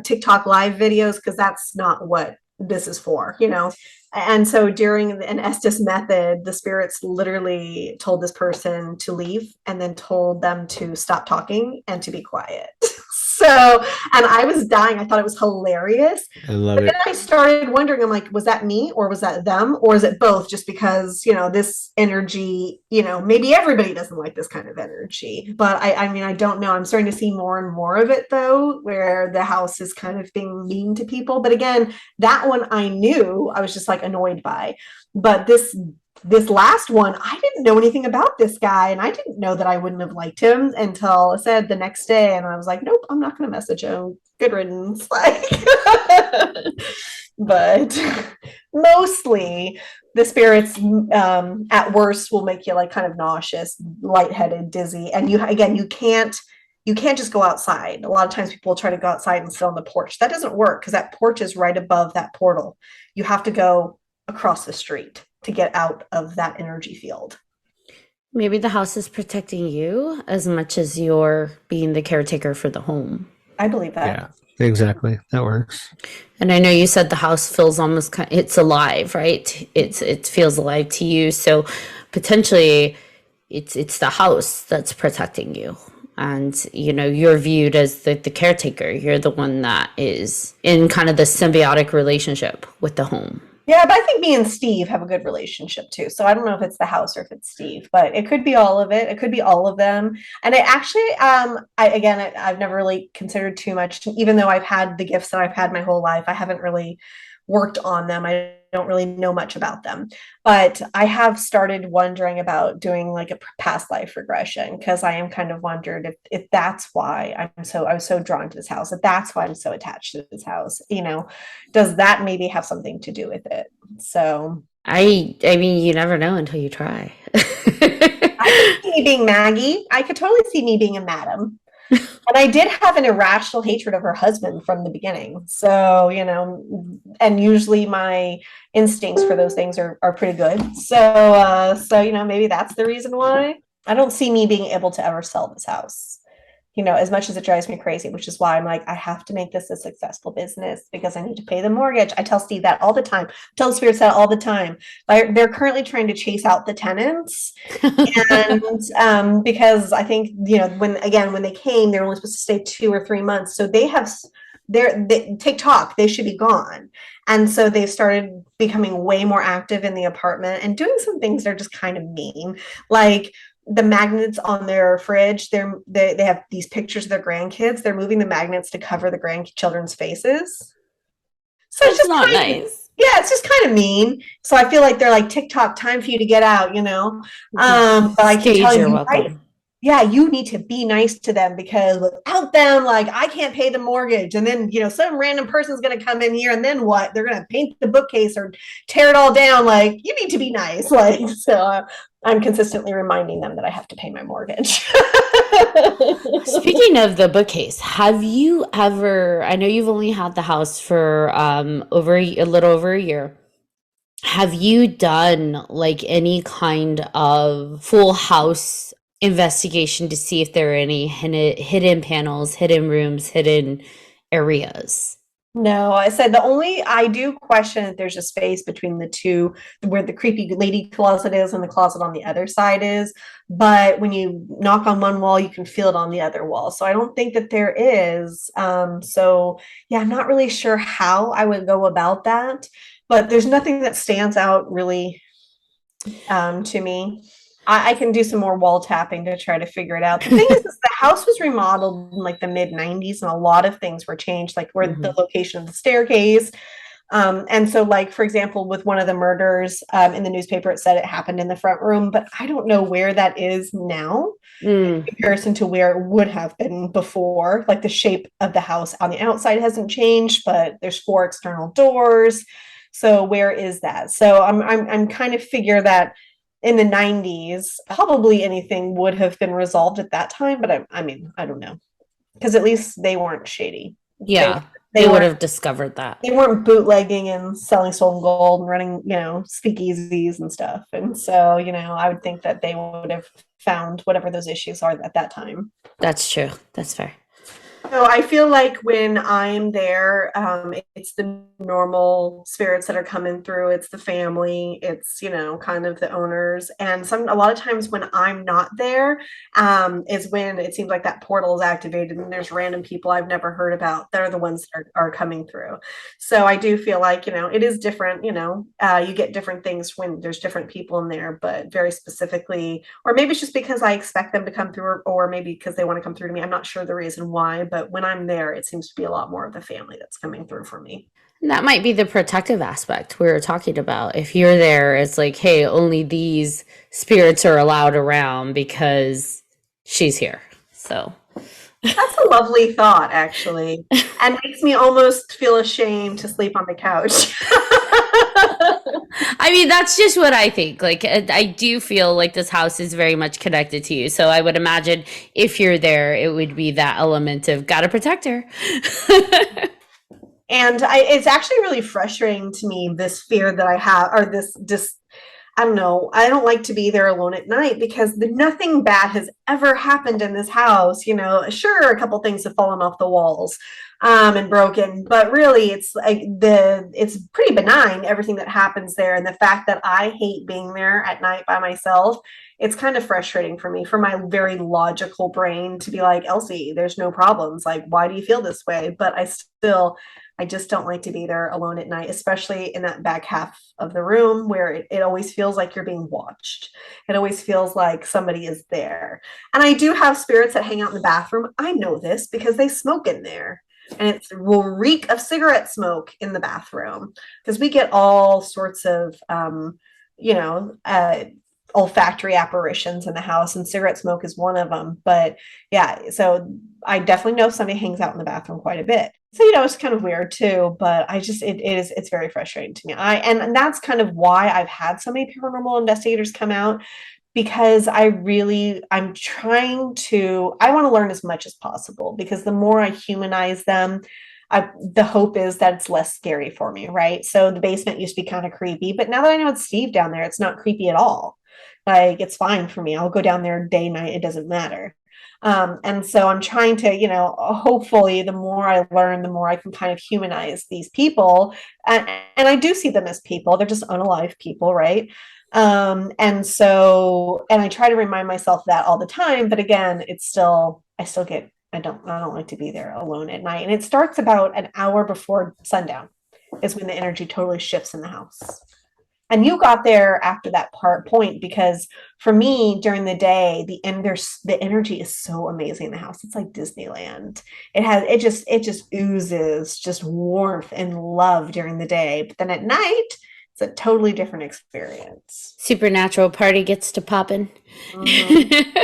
TikTok live videos, because that's not what this is for, And so during an Estes method, the spirits literally told this person to leave and then told them to stop talking and to be quiet. So, and I was dying. I thought it was hilarious. I love it. Then I started wondering, I'm like, was that me or was that them? Or is it both? Just because, this energy, maybe everybody doesn't like this kind of energy. But I mean, I don't know. I'm starting to see more and more of it though, where the house is kind of being mean to people. But again, that one I knew I was just like annoyed by. But this last one, I didn't know anything about this guy, and I didn't know that I wouldn't have liked him until I said the next day, and I was like, nope, I'm not going to message him. Good riddance. Like, but mostly the spirits at worst will make you like kind of nauseous, lightheaded, dizzy, and you can't just go outside. A lot of times people try to go outside and sit on the porch. That doesn't work because that porch is right above that portal. You have to go across the street to get out of that energy field. Maybe the house is protecting you as much as you're being the caretaker for the home. I believe that. Yeah, exactly. That works. And I know you said the house feels almost it's alive, right? It feels alive to you. So potentially it's the house that's protecting you. And, you're viewed as the caretaker. You're the one that is in kind of the symbiotic relationship with the home. Yeah, but I think me and Steve have a good relationship too. So I don't know if it's the house or if it's Steve, but it could be all of it. It could be all of them. And it actually, I've never really considered too much, even though I've had the gifts that I've had my whole life. I haven't really worked on them. I don't really know much about them, but I have started wondering about doing like a past life regression, because I am kind of wondered if that's why I was so drawn to this house, if that's why I'm so attached to this house, does that maybe have something to do with it? So I mean, you never know until you try. I could see me being Maggie. I could totally see me being a madam. And I did have an irrational hatred of her husband from the beginning. So, and usually my instincts for those things are pretty good. So, maybe that's the reason why. I don't see me being able to ever sell this house, as much as it drives me crazy, which is why I'm like, I have to make this a successful business because I need to pay the mortgage. I tell Steve that all the time. I tell the spirits that all the time. They're currently trying to chase out the tenants. And because I think, when they came, they were only supposed to stay 2 or 3 months. So they TikTok, they should be gone. And so they've started becoming way more active in the apartment and doing some things that are just kind of mean. Like, the magnets on their fridge, they have these pictures of their grandkids. They're moving the magnets to cover the grandchildren's faces. So it's just not nice. Yeah, it's just kind of mean. So I feel like they're like TikTok, time for you to get out, you know. But I keep Stage, telling you're you, right? welcome. Yeah, you need to be nice to them because without them, like I can't pay the mortgage. And then, some random person's going to come in here and then what? They're going to paint the bookcase or tear it all down. Like, you need to be nice. Like, so I'm consistently reminding them that I have to pay my mortgage. Speaking of the bookcase, have you ever, I know you've only had the house for a little over a year. Have you done like any kind of full house investigation to see if there are any hidden panels, hidden rooms, hidden areas? No, I said I do question if there's a space between the two where the creepy lady closet is and the closet on the other side is. But when you knock on one wall, you can feel it on the other wall. So I don't think that there is. So yeah, I'm not really sure how I would go about that. But there's nothing that stands out really to me. I can do some more wall tapping to try to figure it out. The thing is the house was remodeled in like the mid 90s, and a lot of things were changed, like where the location of the staircase. And so, like, for example, with one of the murders in the newspaper, it said it happened in the front room, but I don't know where that is now in Mm, comparison to where it would have been before. Like the shape of the house on the outside hasn't changed, but there's 4 external doors. So where is that? So I'm kind of figure that in the 90s, probably anything would have been resolved at that time, but I mean, I don't know. Because at least they weren't shady. They yeah, they they would weren't have discovered that. they weren't bootlegging and selling stolen gold and running, speakeasies and stuff. And so, I would think that they would have found whatever those issues are at that time. That's true. That's fair. So I feel like when I'm there, it's the normal spirits that are coming through. It's the family. It's kind of the owners. And a lot of times when I'm not there, is when it seems like that portal is activated and there's random people I've never heard about that are the ones that are coming through. So I do feel like it is different. You get different things when there's different people in there, but very specifically, or maybe it's just because I expect them to come through, or maybe because they want to come through to me. I'm not sure the reason why, but when I'm there, it seems to be a lot more of the family that's coming through for me. And that might be the protective aspect we were talking about. If you're there, it's like, hey, only these spirits are allowed around because she's here. So, That's a lovely thought, actually, and makes me almost feel ashamed to sleep on the couch. I mean, that's just what I think. Like, I do feel like this house is very much connected to you. So, I would imagine if you're there, it would be that element of gotta protect her. And it's actually really frustrating to me, this fear that I have, or this I don't know. I don't like to be there alone at night because nothing bad has ever happened in this house. Sure, a couple things have fallen off the walls, and broken, but really, it's like it's pretty benign, everything that happens there, and the fact that I hate being there at night by myself. It's kind of frustrating for me, for my very logical brain to be like, Elsie, there's no problems. Like, why do you feel this way? But I just don't like to be there alone at night, especially in that back half of the room where it always feels like you're being watched. It always feels like somebody is there. And I do have spirits that hang out in the bathroom. I know this because they smoke in there. And it will reek of cigarette smoke in the bathroom because we get all sorts of, you know, uh, olfactory apparitions in the house, and cigarette smoke is one of them. But yeah, so I definitely know somebody hangs out in the bathroom quite a bit. So it's kind of weird too, but it's very frustrating to me. And that's kind of why I've had so many paranormal investigators come out, because I'm trying to, I want to learn as much as possible, because the more I humanize them, the hope is that it's less scary for me, right? So the basement used to be kind of creepy, but now that I know it's Steve down there, it's not creepy at all. Like, it's fine for me. I'll go down there day, night, it doesn't matter. And so I'm trying to, hopefully the more I learn, the more I can kind of humanize these people. And I do see them as people. They're just unalive people, right? And I try to remind myself that all the time. But again, I don't like to be there alone at night. And it starts about an hour before sundown is when the energy totally shifts in the house. And you got there after that point, because for me during the day, the energy is so amazing in the house. It's like Disneyland. It just oozes just warmth and love during the day. But then at night, it's a totally different experience. Supernatural party gets to poppin'. Mm-hmm.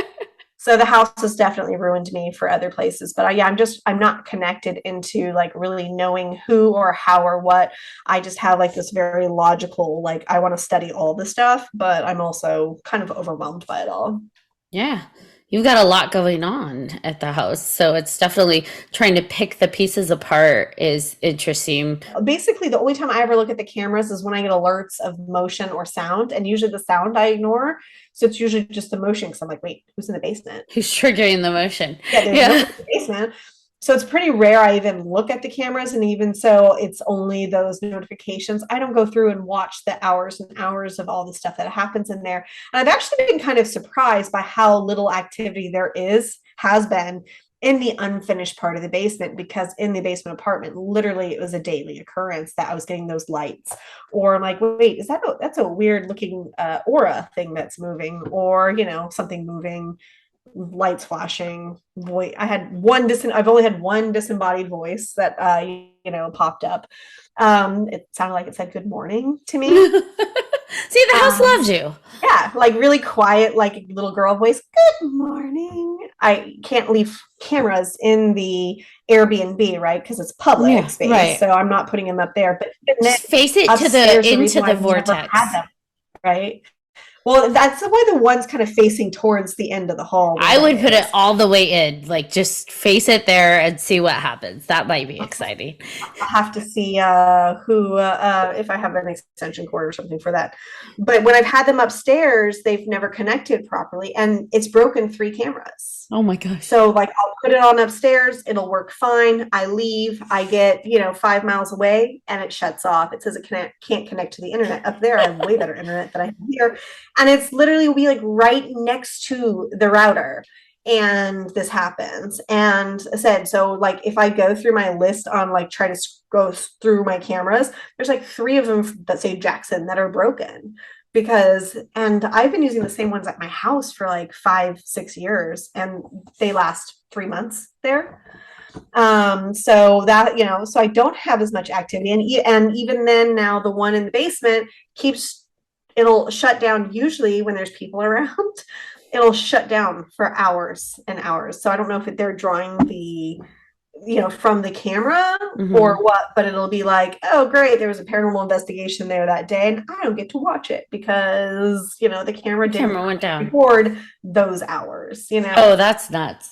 So the house has definitely ruined me for other places, but I'm not connected into like really knowing who or how or what. I just have like this very logical, like I want to study all the stuff, but I'm also kind of overwhelmed by it all. Yeah. You've got a lot going on at the house. So it's definitely trying to pick the pieces apart is interesting. Basically, the only time I ever look at the cameras is when I get alerts of motion or sound, and usually the sound I ignore. So it's usually just the motion because I'm like, wait, who's in the basement? Who's triggering the motion? Yeah, there's no one in the basement. So it's pretty rare I even look at the cameras, and even so, it's only those notifications. I don't go through and watch the hours and hours of all the stuff that happens in there. And I've actually been kind of surprised by how little activity has been in the unfinished part of the basement, because in the basement apartment, literally it was a daily occurrence that I was getting those lights, or I'm like, wait, that's a weird looking aura thing that's moving, or something moving, lights flashing, voice. I've only had one disembodied voice that popped up. It sounded like it said good morning to me. See, the house loves you. Yeah, like really quiet, like a little girl voice. Good morning. I can't leave cameras in the Airbnb, right? Because it's public space, right. So I'm not putting them up there. But just face it into the vortex, right? Well, that's why the one's kind of facing towards the end of the hall. I would put it all the way in, like just face it there and see what happens. That might be exciting. I'll have to see if I have an extension cord or something for that. But when I've had them upstairs, they've never connected properly, and it's broken 3 cameras. Oh my gosh. So like I'll put it on upstairs, it'll work fine. I leave, I get 5 miles away, and it shuts off. It says it can't connect to the internet. Up there, I have way better internet than I have here. And it's literally we like right next to the router, and this happens. And I said, so like if I go through my list on like try to go through my cameras, there's like 3 of them that say Jackson that are broken, and I've been using the same ones at my house for like 5-6 years, and they last 3 months there. So that so I don't have as much activity, and even then now the one in the basement it'll shut down usually when there's people around. It'll shut down for hours and hours. So I don't know if they're drawing the, from the camera or what, but it'll be like, oh, great, there was a paranormal investigation there that day, and I don't get to watch it because, the camera went down. Record those hours, Oh, that's nuts.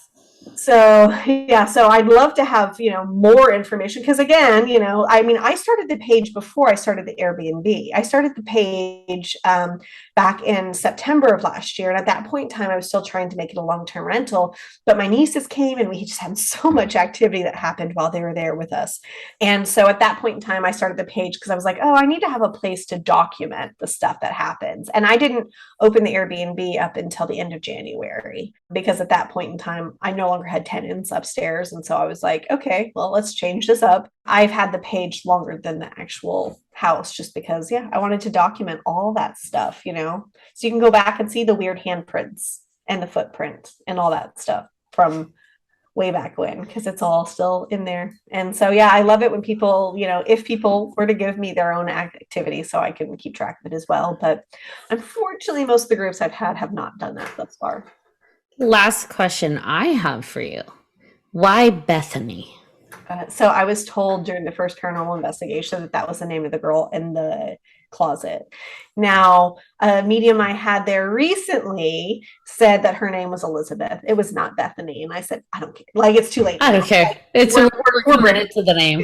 So yeah, so I'd love to have more information, because again, I started the page before I started the Airbnb. I started the page back in September of last year, and at that point in time I was still trying to make it a long-term rental, but my nieces came and we just had so much activity that happened while they were there with us. And so at that point in time I started the page because I was like, oh, I need to have a place to document the stuff that happens. And I didn't open the Airbnb up until the end of January, because at that point in time I no longer had tenants upstairs, and so I was like, okay, well, let's change this up. I've had the page longer than the actual house just because I wanted to document all that stuff, so you can go back and see the weird handprints and the footprint and all that stuff from way back when, because it's all still in there. And so I love it when people, if people were to give me their own activity so I can keep track of it as well. But unfortunately most of the groups I've had have not done that thus far. Last question I have for you. Why Bethany? So I was told during the first paranormal investigation that was the name of the girl in the closet. Now, a medium I had there recently said that her name was Elizabeth. It was not Bethany. And I said, I don't care. Like, it's too late. I don't care. We're committed to the name.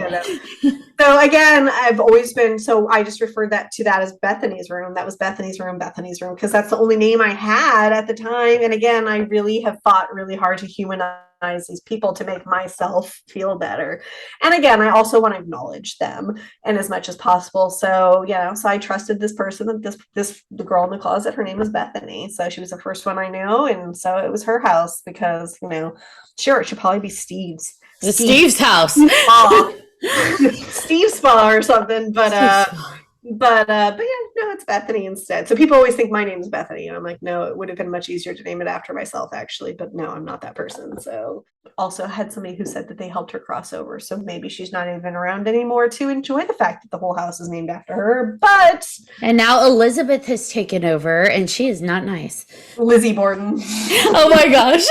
So again, I've always been, so I just referred to that as Bethany's room. That was Bethany's room, because that's the only name I had at the time. And again, I really have fought really hard to humanize these people to make myself feel better. And again, I also want to acknowledge them and as much as possible. So so I trusted this person, that the girl in the closet, her name was Bethany. So she was the first one I knew, and so it was her house, because sure, it should probably be Steve's house. Steve's spa or something, but But yeah, no, it's Bethany instead. So people always think my name is Bethany, and I'm like, no, it would have been much easier to name it after myself, actually. But no, I'm not that person. So also had somebody who said that they helped her cross over. So maybe she's not even around anymore to enjoy the fact that the whole house is named after her. But And now Elizabeth has taken over, and she is not nice. Lizzie Borden. Oh my gosh.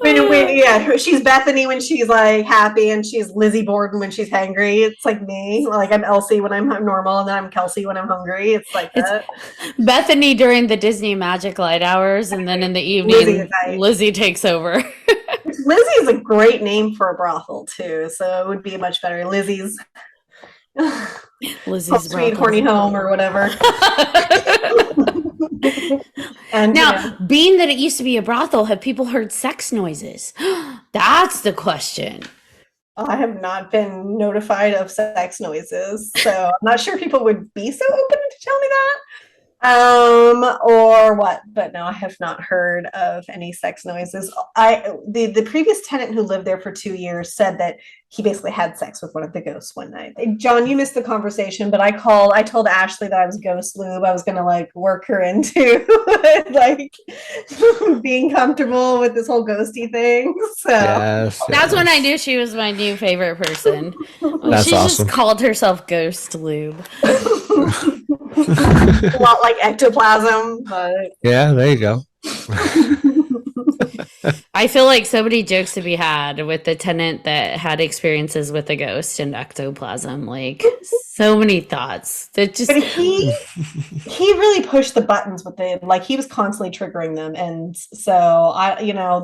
Yeah, she's Bethany when she's like happy, and she's Lizzie Borden when she's hangry. It's like me. Like I'm Elsie when I'm normal, and then I'm Kelsey when I'm hungry. It's like that. Bethany during the Disney Magic Light Hours, and then in the evening, Lizzie takes over. Lizzie is a great name for a brothel too, so it would be much better. Lizzie's sweet horny home or whatever. And now, being that it used to be a brothel, have people heard sex noises? That's the question. I have not been notified of sex noises, so I'm not sure people would be so open to tell me that. Or what, but no, I have not heard of any sex noises. The previous tenant who lived there for 2 years said that he basically had sex with one of the ghosts one night. John, you missed the conversation, but I told Ashley that I was ghost lube. I was gonna like work her into like being comfortable with this whole ghosty thing. So that's when I knew she was my new favorite person. That's she awesome. Just called herself Ghost Lube. A lot like ectoplasm, but yeah, there you go. I feel like so many jokes to be had with the tenant that had experiences with a ghost and ectoplasm. Like so many thoughts that just. But he really pushed the buttons with it. Like he was constantly triggering them, and so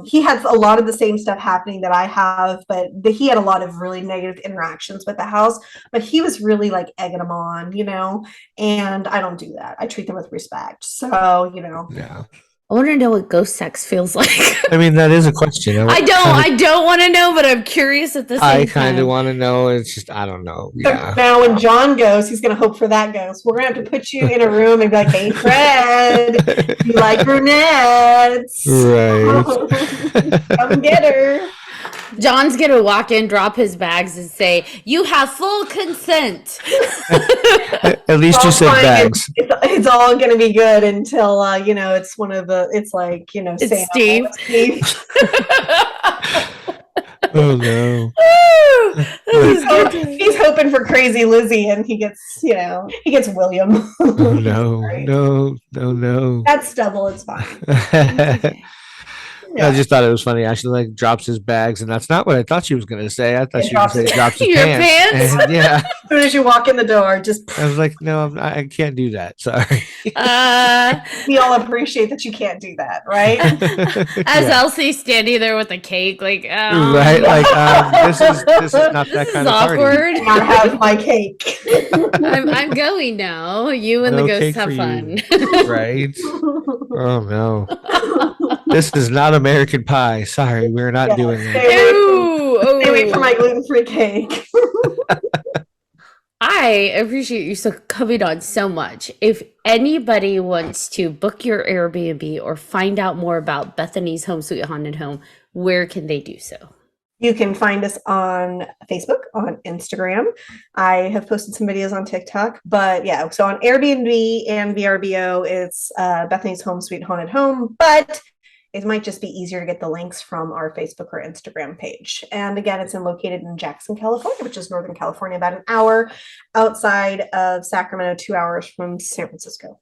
he has a lot of the same stuff happening that I have, but he had a lot of really negative interactions with the house. But he was really like egging them on, and I don't do that. I treat them with respect. So yeah. I want to know what ghost sex feels like. I mean, that is a question. I don't want to know, but I'm curious at the same time. I kind of want to know. It's just, I don't know. Yeah. So now when John goes, he's going to hope for that ghost. We're going to have to put you in a room and be like, hey, Fred, you like brunettes. Right. Come get her. John's going to walk in, drop his bags, and say, you have full consent. At least you said bags. It's all going to be good until, it's one of the, it's like, it's Steve. Oh, no. He's hoping for crazy Lizzie, and he gets William. Oh, no, right? No. That's stubble. It's fine. Yeah. I just thought it was funny. Ashley like drops his bags, and that's not what I thought she was going to say. I thought she was going to say drops his pants. And, yeah. As soon as you walk in the door, just. I was like, no, I can't do that. Sorry. We all appreciate that you can't do that, right? As Elsie standing there with a cake, like, right, like this is not that kind of awkward. Party. I have my cake. I'm going now. You and the ghosts have fun. Right? Oh no. This is not American Pie. Sorry, we're not doing that. Stay away from my gluten-free cake. I appreciate you so coming on so much. If anybody wants to book your Airbnb or find out more about Bethany's Home Sweet Haunted Home, where can they do so? You can find us on Facebook, on Instagram. I have posted some videos on TikTok, but yeah, so on Airbnb and VRBO, it's Bethany's Home Sweet Haunted Home, but it might just be easier to get the links from our Facebook or Instagram page. And again, it's located in Jackson, California, which is Northern California, about an hour outside of Sacramento, 2 hours from San Francisco.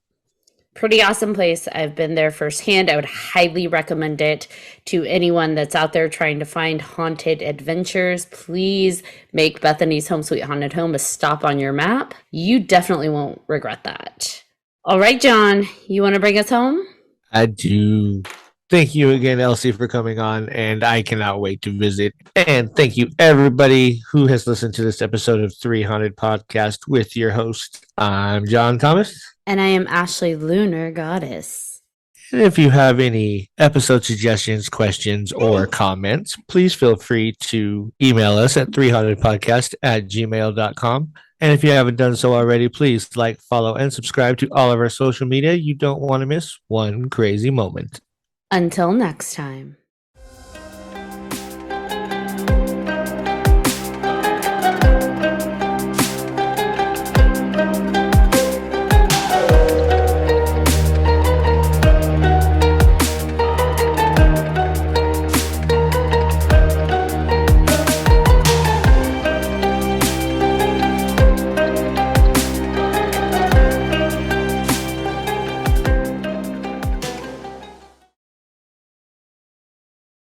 Pretty awesome place. I've been there firsthand. I would highly recommend it to anyone that's out there trying to find haunted adventures. Please make Bethany's Home Sweet Haunted Home a stop on your map. You definitely won't regret that. All right, John, you want to bring us home? I do. Thank you again, Elsie, for coming on, and I cannot wait to visit. And thank you, everybody who has listened to this episode of 3Haunted Podcast with your host. I'm John Thomas. And I am Ashley Lunar Goddess. And if you have any episode suggestions, questions, or comments, please feel free to email us at 300podcast@gmail.com. And if you haven't done so already, please like, follow, and subscribe to all of our social media. You don't want to miss one crazy moment. Until next time.